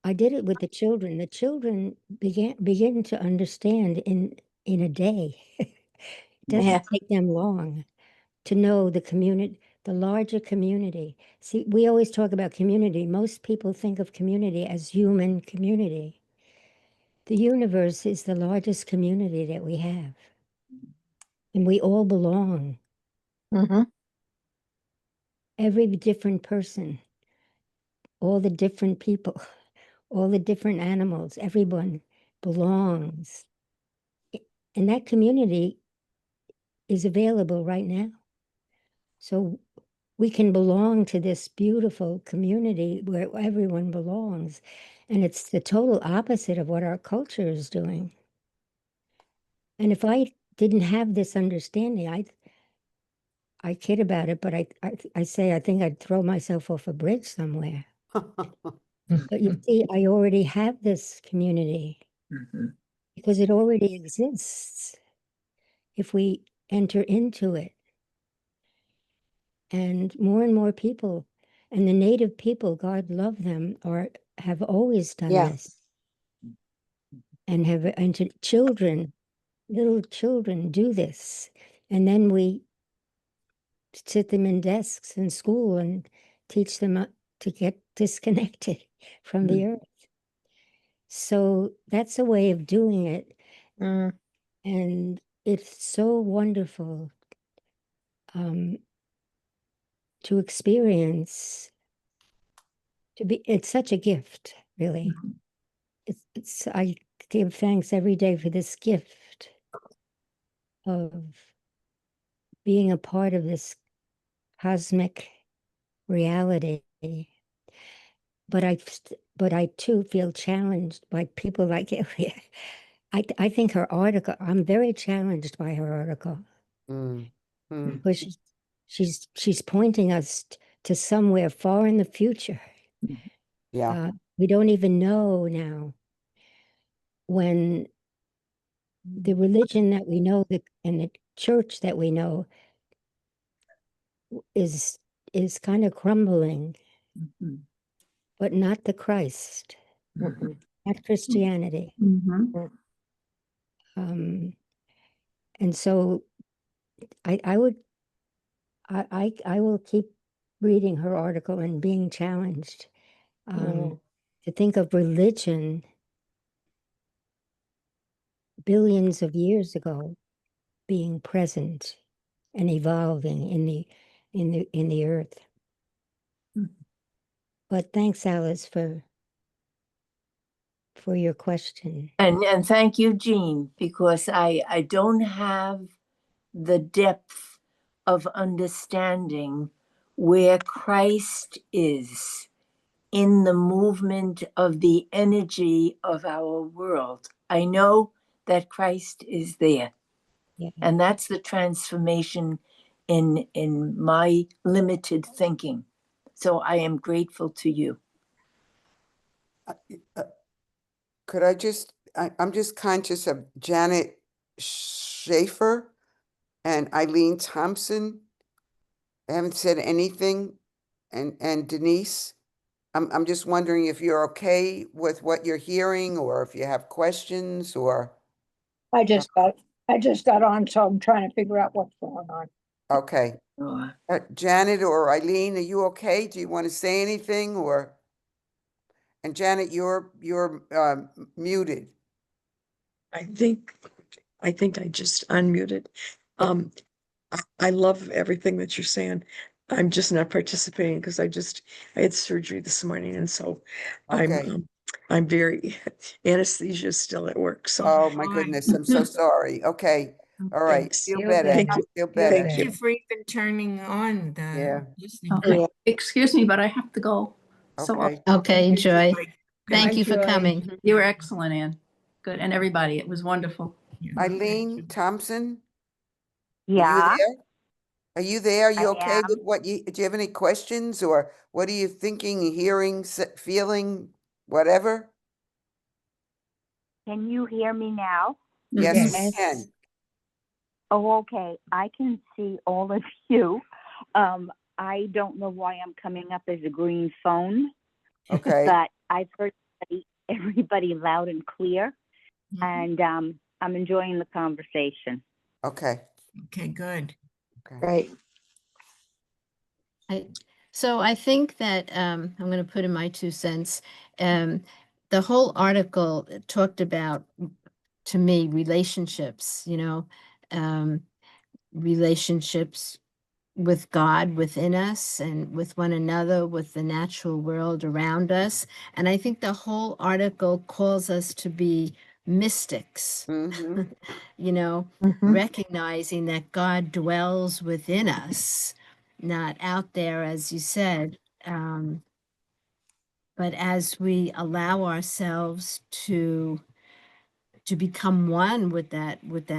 I did it with the children. The children begin to understand in a day. It Yeah. doesn't take them long to know the community, the larger community. See, we always talk about community. Most people think of community as human community. The universe is the largest community that we have. And we all belong. Mhm. Every different person, all the different people, all the different animals, everyone belongs. And that community is available right now. So we can belong to this beautiful community where everyone belongs. And it's the total opposite of what our culture is doing. And if I didn't have this understanding, I kid about it, but I say I think I'd throw myself off a bridge somewhere. But you see, I already have this community Mhm. because it already exists if we enter into it. And more people, and the native people, God love them, or have always done Yeah. this. And children, little children do this. And then we sit them in desks in school and teach them to get disconnected from the earth. So that's a way of doing it. And it's so wonderful to experience, it's such a gift, really. I give thanks every day for this gift of being a part of this cosmic reality. But I too feel challenged by people like Ilia. I think her article, I'm very challenged by her article. Mm. Mm. Because she's pointing us to somewhere far in the future. Yeah. We don't even know now when the religion that we know and the church that we know is kind of crumbling, but not the Christ, not Christianity. And so I will keep reading her article and being challenged to think of religion billions of years ago being present and evolving in the earth. But thanks, Alice, for your question. And thank you, Jean, because I don't have the depth of understanding where Christ is in the movement of the energy of our world. I know that Christ is there. Yeah. And that's the transformation in my limited thinking. So I am grateful to you. Could I'm just conscious of Janet Schaefer and Eileen Thompson. They haven't said anything. And Denise, I'm just wondering if you're okay with what you're hearing or if you have questions or, I just got on, so I'm trying to figure out what's going on. okay. Oh, Janet or Eileen, are you okay? Do you want to say anything or? And Janet, you're muted. I think I just unmuted. I love everything that you're saying. I'm just not participating because I had surgery this morning, and so Okay. I'm very anesthesia is still at work. So Oh, my goodness. I'm so sorry. Okay. All right. thanks. Feel Feel better. Thank you. Feel better. Thank Thank you. you for even turning on the Yeah. listening. Okay. Yeah. Excuse me, but I have to go. So Okay. Okay, Joy. Good Thank night, you for Joy. coming. you were excellent, Anne. Good. And everybody, it was wonderful. Yeah. Eileen Thompson, are you Yeah, there? Are you there? Are you I okay with am. do you have any questions or what are you thinking, hearing, feeling, whatever? Can you hear me now? Yes, we Yes. can. Oh, okay. I can see all of you. I don't know why I'm coming up as a green phone, Okay. but I've heard everybody loud and clear, Mhm. and I'm enjoying the conversation. Okay. Okay, good. Okay. Right. So I think that I'm going to put in my 2 cents. The whole article talked about, to me, relationships, relationships with God within us and with one another, with the natural world around us. And I think the whole article calls us to be mystics, Mm-hmm. recognizing that God dwells within us, not out there, as you said. But as we allow ourselves to become one with that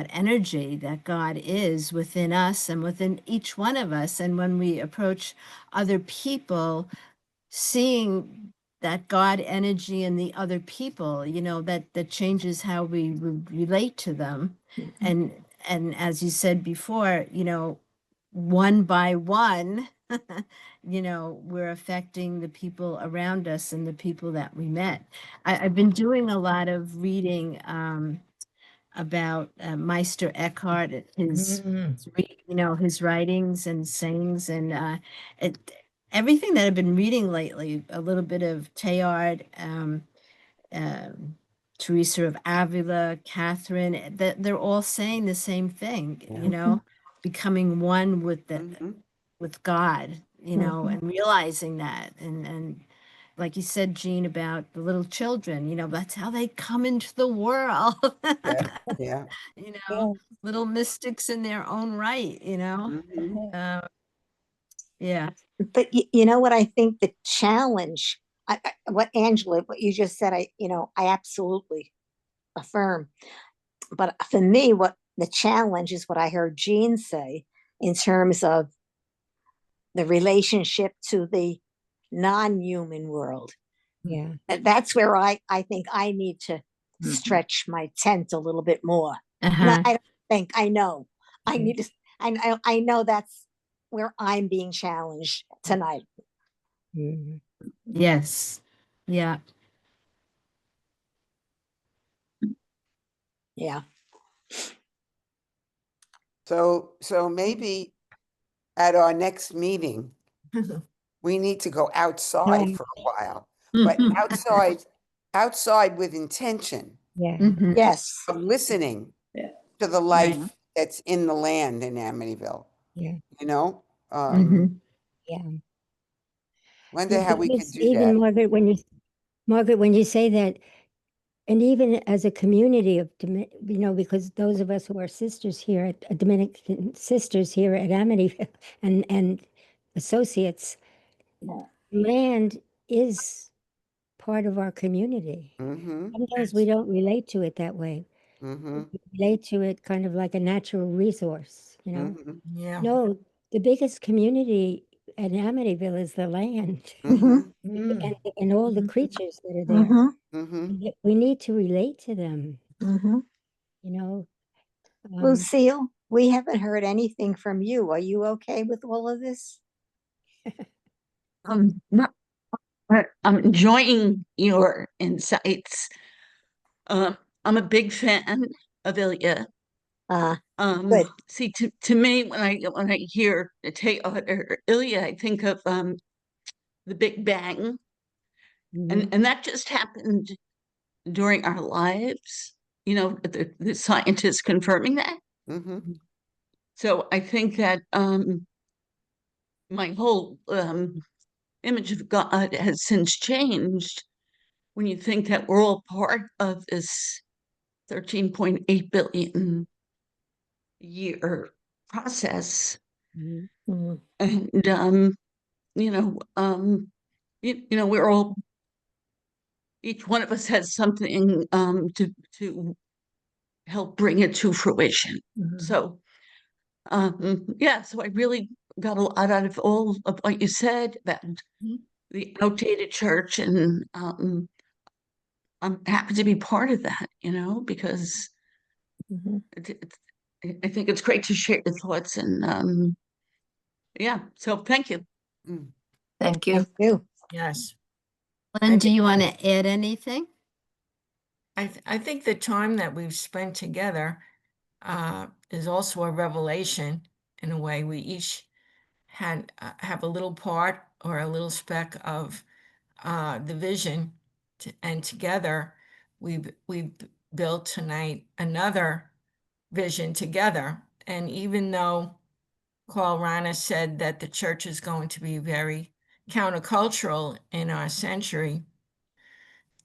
energy that God is within us and within each one of us, and when we approach other people, seeing that God energy in the other people, that changes how we relate to them. And as you said before, one by one, we're affecting the people around us and the people that we met. I've been doing a lot of reading about Meister Eckhart, his writings and sayings, and everything that I've been reading lately, a little bit of Teilhard, Teresa of Avila, Catherine, that they're all saying the same thing, Yeah. becoming one with Mhm. with God, and realizing that. And like you said, Jean, about the little children, that's how they come into the world. Yeah, yeah. you Yeah. know, little mystics in their own right, Mhm. Yeah. But you know what I think the challenge, what Angela, what you just said, I absolutely affirm. But for me, what the challenge is what I heard Jean say in terms of the relationship to the non-human world. Yeah. And that's where I think I need to stretch my tent a little bit more. And Uh-huh. I don't think I know. I need to. I know that's where I'm being challenged tonight. Mhm. Yes. Yeah. Yeah. So maybe at our next meeting, we need to go outside Right. for a while, but outside with intention Yeah. Mhm. Yes. of listening Yeah. to the Right. life that's in the land in Amityville, Yeah. you know? Mhm. Yeah. Wonder Yeah, how we could because do even that. Margaret, when you say that, and even as a community of, because those of us who are sisters here Dominican sisters here at Amityville and associates, Yeah. land is part of our community. Mm-hmm, Sometimes we don't relate to it that way. mm-hmm, We relate to it kind of like a natural resource. mm-hmm, Yeah. No, the biggest community at Amityville is the land mm-hmm, Mm. and all the Mhm. creatures that are there. Mm-hmm. mm-hmm. We need to relate to them, Mm-hmm. you know. Um, Lucille, we haven't heard anything from you. Are you okay with all of this? Not, I'm enjoying your insights. I'm a big fan of Ilia. Uh, good. See, to me, when I hear Teilhard or Ilia, I think of the Big Bang, mhm, and that just happened during our lives. The scientists confirming that. Mm-hmm. mhm, So I think that my whole image of God has since changed when you think that we're all part of this 13.8 billion year process. mhm, Mhm. And, you know, um, we're all, each one of us has something to help bring it to fruition. Mhm. So, yeah, so I really got a lot out of all of what you said about the outdated church. And I'm happy to be part of that, because Mhm. I think it's great to share your thoughts. And yeah, so thank you. Mm. Thank you. Thank you. Yes. Lynn, do you want to add anything? I think the time that we've spent together is also a revelation in a way. We each have a little part or a little speck of the vision, and together we've built tonight another vision together. And even though Carl Reiner said that the church is going to be very countercultural in our century,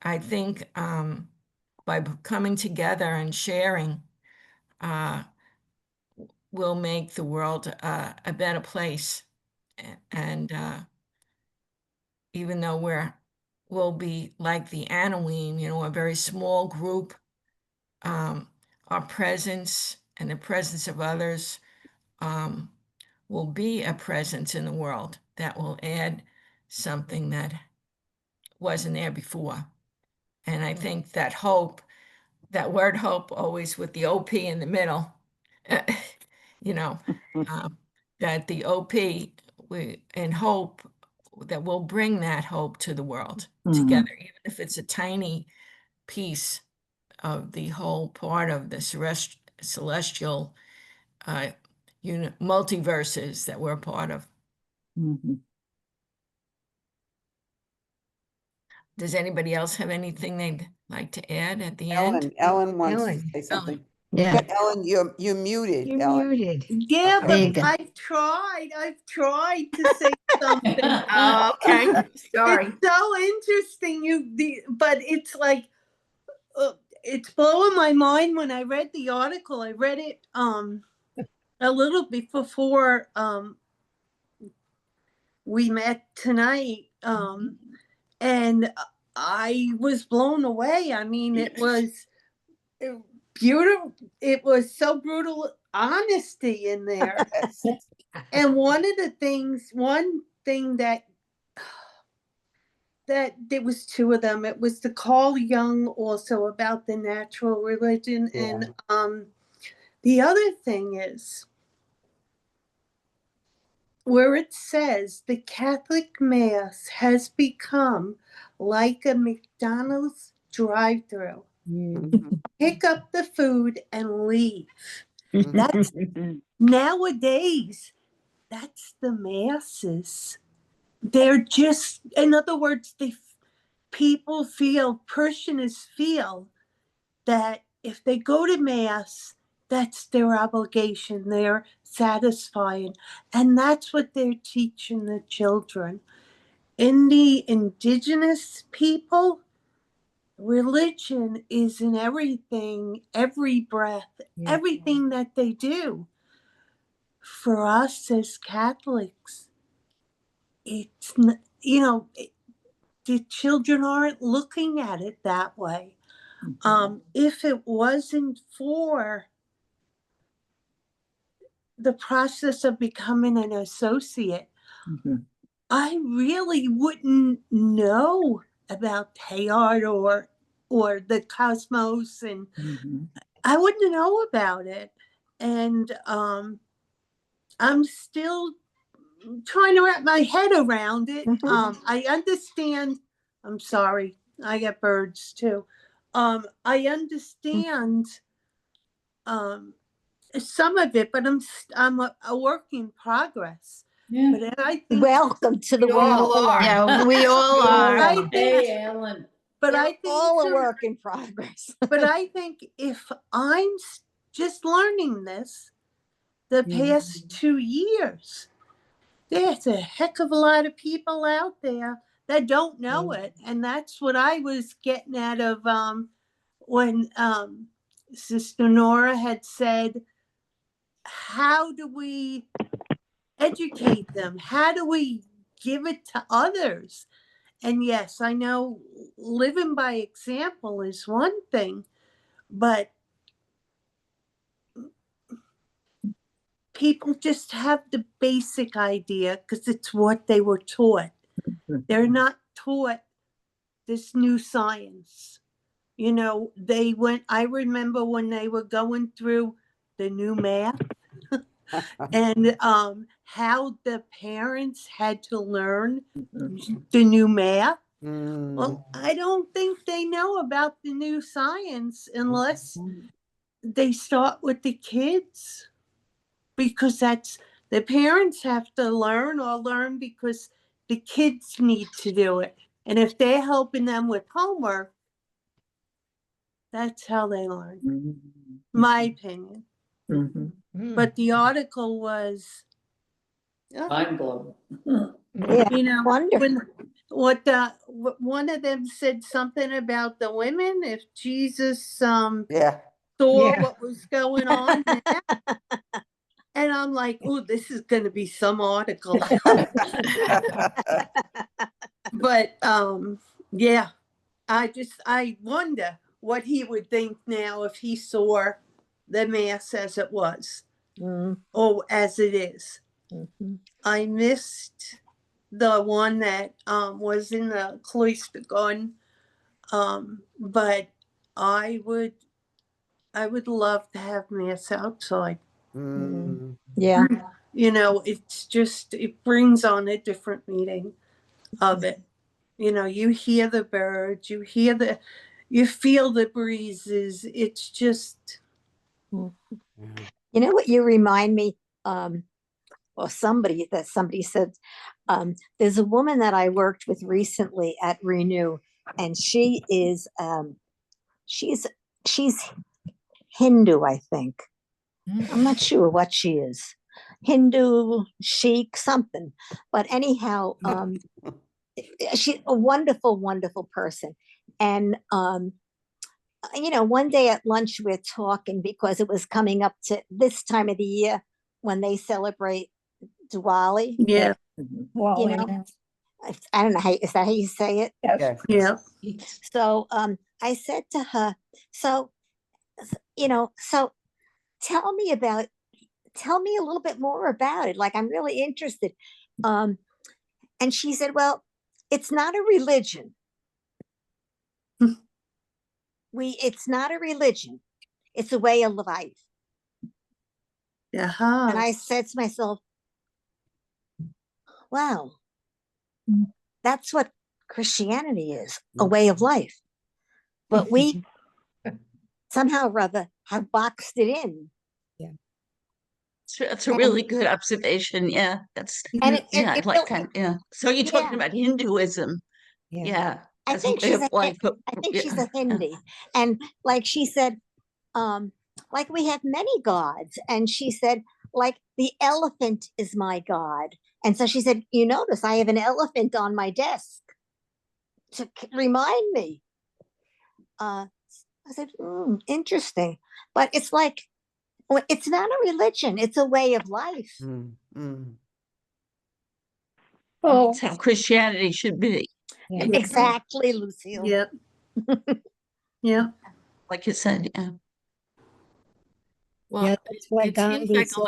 I think by coming together and sharing, uh, we'll make the world a better place. And even though we'll be like the Anoween, a very small group, our presence and the presence of others um, will be a presence in the world that will add something that wasn't there before. And I think that hope, that word hope, always with the OP in the middle, you know, um, that the OP, and hope, that will bring that hope to the world together, even if it's a tiny piece of the whole part of the celestial multiverses that we're a part of. Mhm. Does anybody else have anything they'd like to add at the end? Ellen wants to Ellen. say something. Yeah. Ellen, you're muted, You're Ellen. muted. Yeah, Okay. There you but go. I've tried to say something. Okay, sorry. It's so interesting, but it's like, it's blowing my mind. When I read the article, I read it a little bit before we met tonight, and I was blown away. I mean, it was beautiful. It was so brutal honesty in there. And one thing that there was two of them. It was the Carl Jung also about the natural religion, and the other thing is where it says the Catholic Mass has become like a McDonald's drive-through. Pick up the food and leave. That's nowadays, that's the masses. They're just, in other words, parishioners feel that if they go to Mass, that's their obligation. They're satisfying. And that's what they're teaching the children. In the indigenous people, religion is in everything, every breath, everything that they do. For us as Catholics, it's, the children aren't looking at it that way. If it wasn't for the process of becoming an associate, I really wouldn't know about Teilhard or the cosmos, and I wouldn't know about it. And I'm still trying to wrap my head around it. I understand. I'm sorry, I get birds too. I understand some of it, but I'm a work in progress. Yeah. But I think Welcome to the We all world. are. Yeah, we all are. I think, Hey, Ellen. but I You're think all a work in progress. but I think if I'm just learning this the past 2 years, there's a heck of a lot of people out there that don't know it. And that's what I was getting out of when Sister Nora had said, how do we educate them? How do we give it to others? And yes, I know living by example is one thing, but people just have the basic idea because it's what they were taught. They're not taught this new science. I remember when they were going through the new math and how the parents had to learn the new math. Well, I don't think they know about the new science unless they start with the kids, because that's the parents have to learn because the kids need to do it. And if they're helping them with homework, that's how they learn. My opinion. But the article was Mind blown. Yeah, wonderful. one of them said something about the women. If Jesus saw Yeah. what was going on there. And I'm like, oh, this is going to be some article. But yeah, I wonder what he would think now if he saw the Mass as it was, or as it is. I missed the one that was in the cloister garden, but I would love to have Mass outside. Yeah. It's just, it brings on a different meaning of it. You hear the birds, you feel the breezes. It's just. You know what you remind me, or somebody said, there's a woman that I worked with recently at Renew, and she is she's Hindu, I think. I'm not sure what she is. Hindu, Sikh, something. But anyhow, she's a wonderful, wonderful person. And one day at lunch we're talking because it was coming up to this time of the year when they celebrate Diwali. Yeah. Well, You know, I don't know is that how you say it? yes. Yeah. So I said to her, so tell me a little bit more about it. Like, I'm really interested. And she said, well, it's not a religion. It's not a religion. It's a way of life. And I said to myself, wow, that's what Christianity is, a way of life. But we somehow or other have boxed it in. That's a really good observation. Yeah, that's And I like that. Yeah. So you're talking about Hinduism. Yeah. I As a think way of life. I think she's a Hindi. And like she said, like we have many gods. And she said, like the elephant is my god. And so she said, you notice I have an elephant on my desk to remind me. I said, interesting. But it's like, it's not a religion, it's a way of life. Oh, that's how Christianity should be. Yeah. Exactly, Lucille. Yep. Yeah. Like you said, yeah. Well, Yeah, that's why it seems Gandhi like said,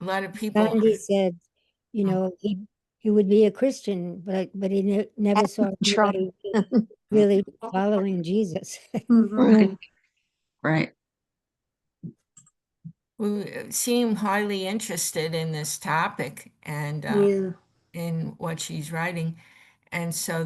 a lot of people. Gandhi said, he would be a Christian, but he never saw anybody really following Jesus. Right. We seem highly interested in this topic and in what she's writing. And so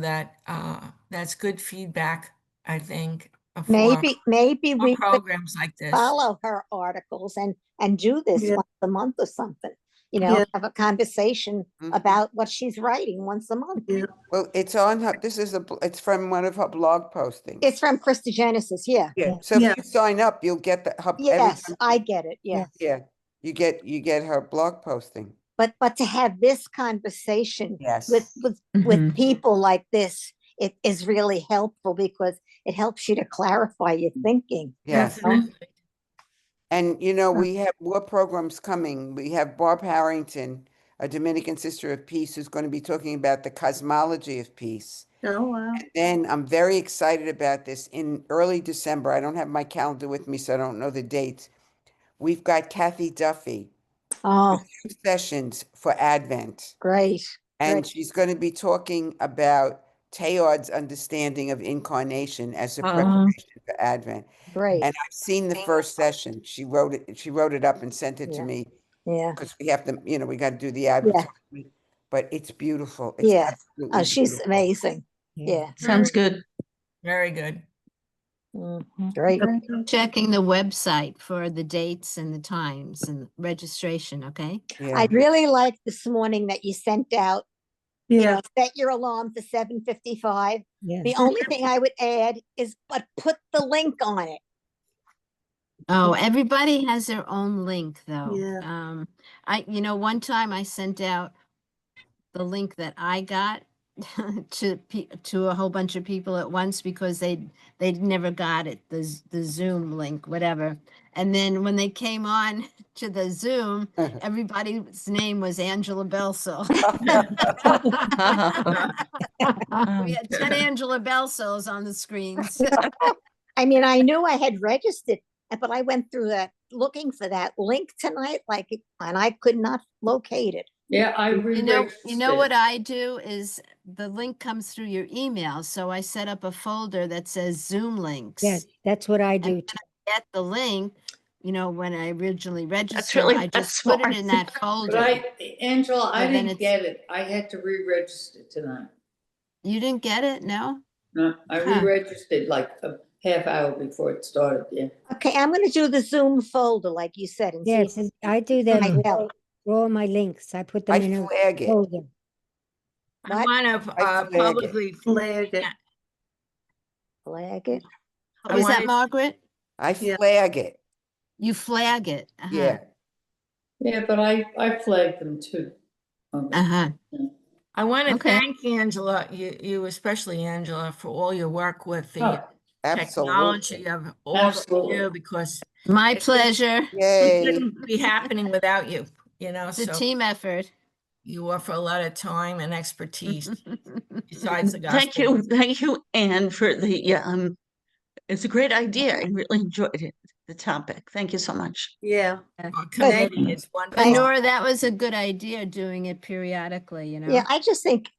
that's good feedback, I think, for maybe we programs like this. Follow her articles and do this once a month or something. Have a conversation about what she's writing once a month. Well, it's on her. It's from one of her blog postings. It's from Christogenesis. Yeah. So if you sign up, you'll get the her. Yes, I get it. Yes. Yeah. You get her blog posting. But to have this conversation with Mhm. people like this, it is really helpful because it helps you to clarify your thinking. Yes. And we have more programs coming. We have Barb Harrington, a Dominican Sister of Peace, who's going to be talking about the cosmology of peace. Oh, wow. And then I'm very excited about this. In early December, I don't have my calendar with me, so I don't know the dates. We've got Kathy Duffy. Oh, 2 sessions for Advent. Great. And she's going to be talking about Teilhard's understanding of incarnation as a preparation for Advent. Great. And I've seen the first session. She wrote it up and sent it to me. Yeah. Because we have to, we got to do the advertisement. But it's beautiful. It's absolutely she's beautiful. amazing. Yeah. Sounds good. Very good. Great. Checking the website for the dates and the times and registration, okay? I'd really like this morning that you sent out, set your alarm for 7:55. The only thing I would add is, but put the link on it. Oh, everybody has their own link though. Yeah. One time I sent out the link that I got to a whole bunch of people at once because they never got it, the Zoom link, whatever. And then when they came on to the Zoom, everybody's name was Angela Belso. We had 10 Angela Belsos on the screens. I mean, I knew I had registered, but I went through that looking for that link tonight, and I could not locate it. Yeah, I re-registered. You know what I do is the link comes through your email. So I set up a folder that says Zoom links. Yeah, that's what I do. And when I get the link, when I originally registered, really- I that's just put smart. it in that folder. But Angela, I And then didn't get it. I had to re-register tonight. You didn't get it? No? No, I re-registered like a half hour before it started. Yeah. Okay, I'm going to do the Zoom folder like you said. And Yes, see I do that might for help. all my links. I put them I in a flag it. folder. I want to I flag it. publicly Flag it. Flag it. I Was that wanted- Margaret? I Yeah. flag it. You flag it. Uh-huh. Yeah. Yeah, but I flagged them too. Okay. Uh-huh. I want to Okay. thank Angela, you especially Angela, for all your work with the Oh, technology Absolutely. of all of Absolutely. you, because My it pleasure. Yay. couldn't be happening without you, It's a so team effort. you offer a lot of time and expertise besides the Thank gospel. you, Anne, for the it's a great idea. I really enjoyed it, the topic. Thank you so much. Yeah. Our committee is But wonderful. Nora, that was a good idea, doing it periodically, you know? Yeah, I just think,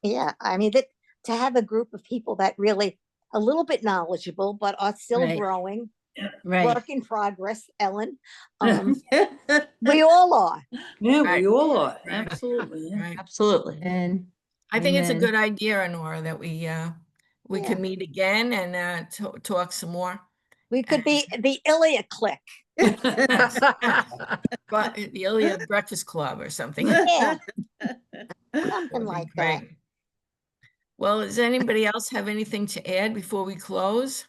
yeah, I mean, that to have a group of people that really a little bit knowledgeable, but are still Right. growing, Right. work in progress, Ellen. We all are. Yeah, Right. we all are. Right. Absolutely. Yeah. Right. Absolutely. And I think it's a amen. good idea, Nora, that we Yeah. can meet again and talk some more. We could be the Ilia clique. Yes. But the Ilia Breakfast Club or something. Yeah, That something would be like that. great. Well, does anybody else have anything to add before we close?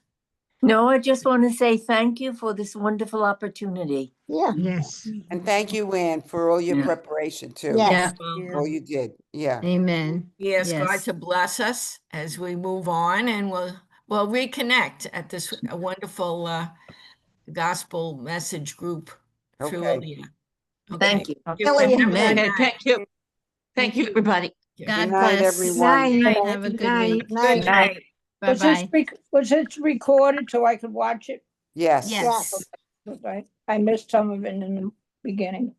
No, I just want to say thank you for this wonderful opportunity. Yeah, Yes. And thank you, Ann, for all your Yeah. preparation too. yes. Well, All you did. Yeah. Amen. we ask God Yes. to bless us as we move on, and we'll reconnect at this wonderful gospel message group through Okay. Ilia. Thank you. Ilia. Have a good Okay, night. thank you. Thank you, everybody. God Good night, bless. everyone. Night. Have a Good good night. week. Night. Good night. Bye-bye. Was this recorded so I could watch it? Yes. Yes. I missed some of it in the beginning.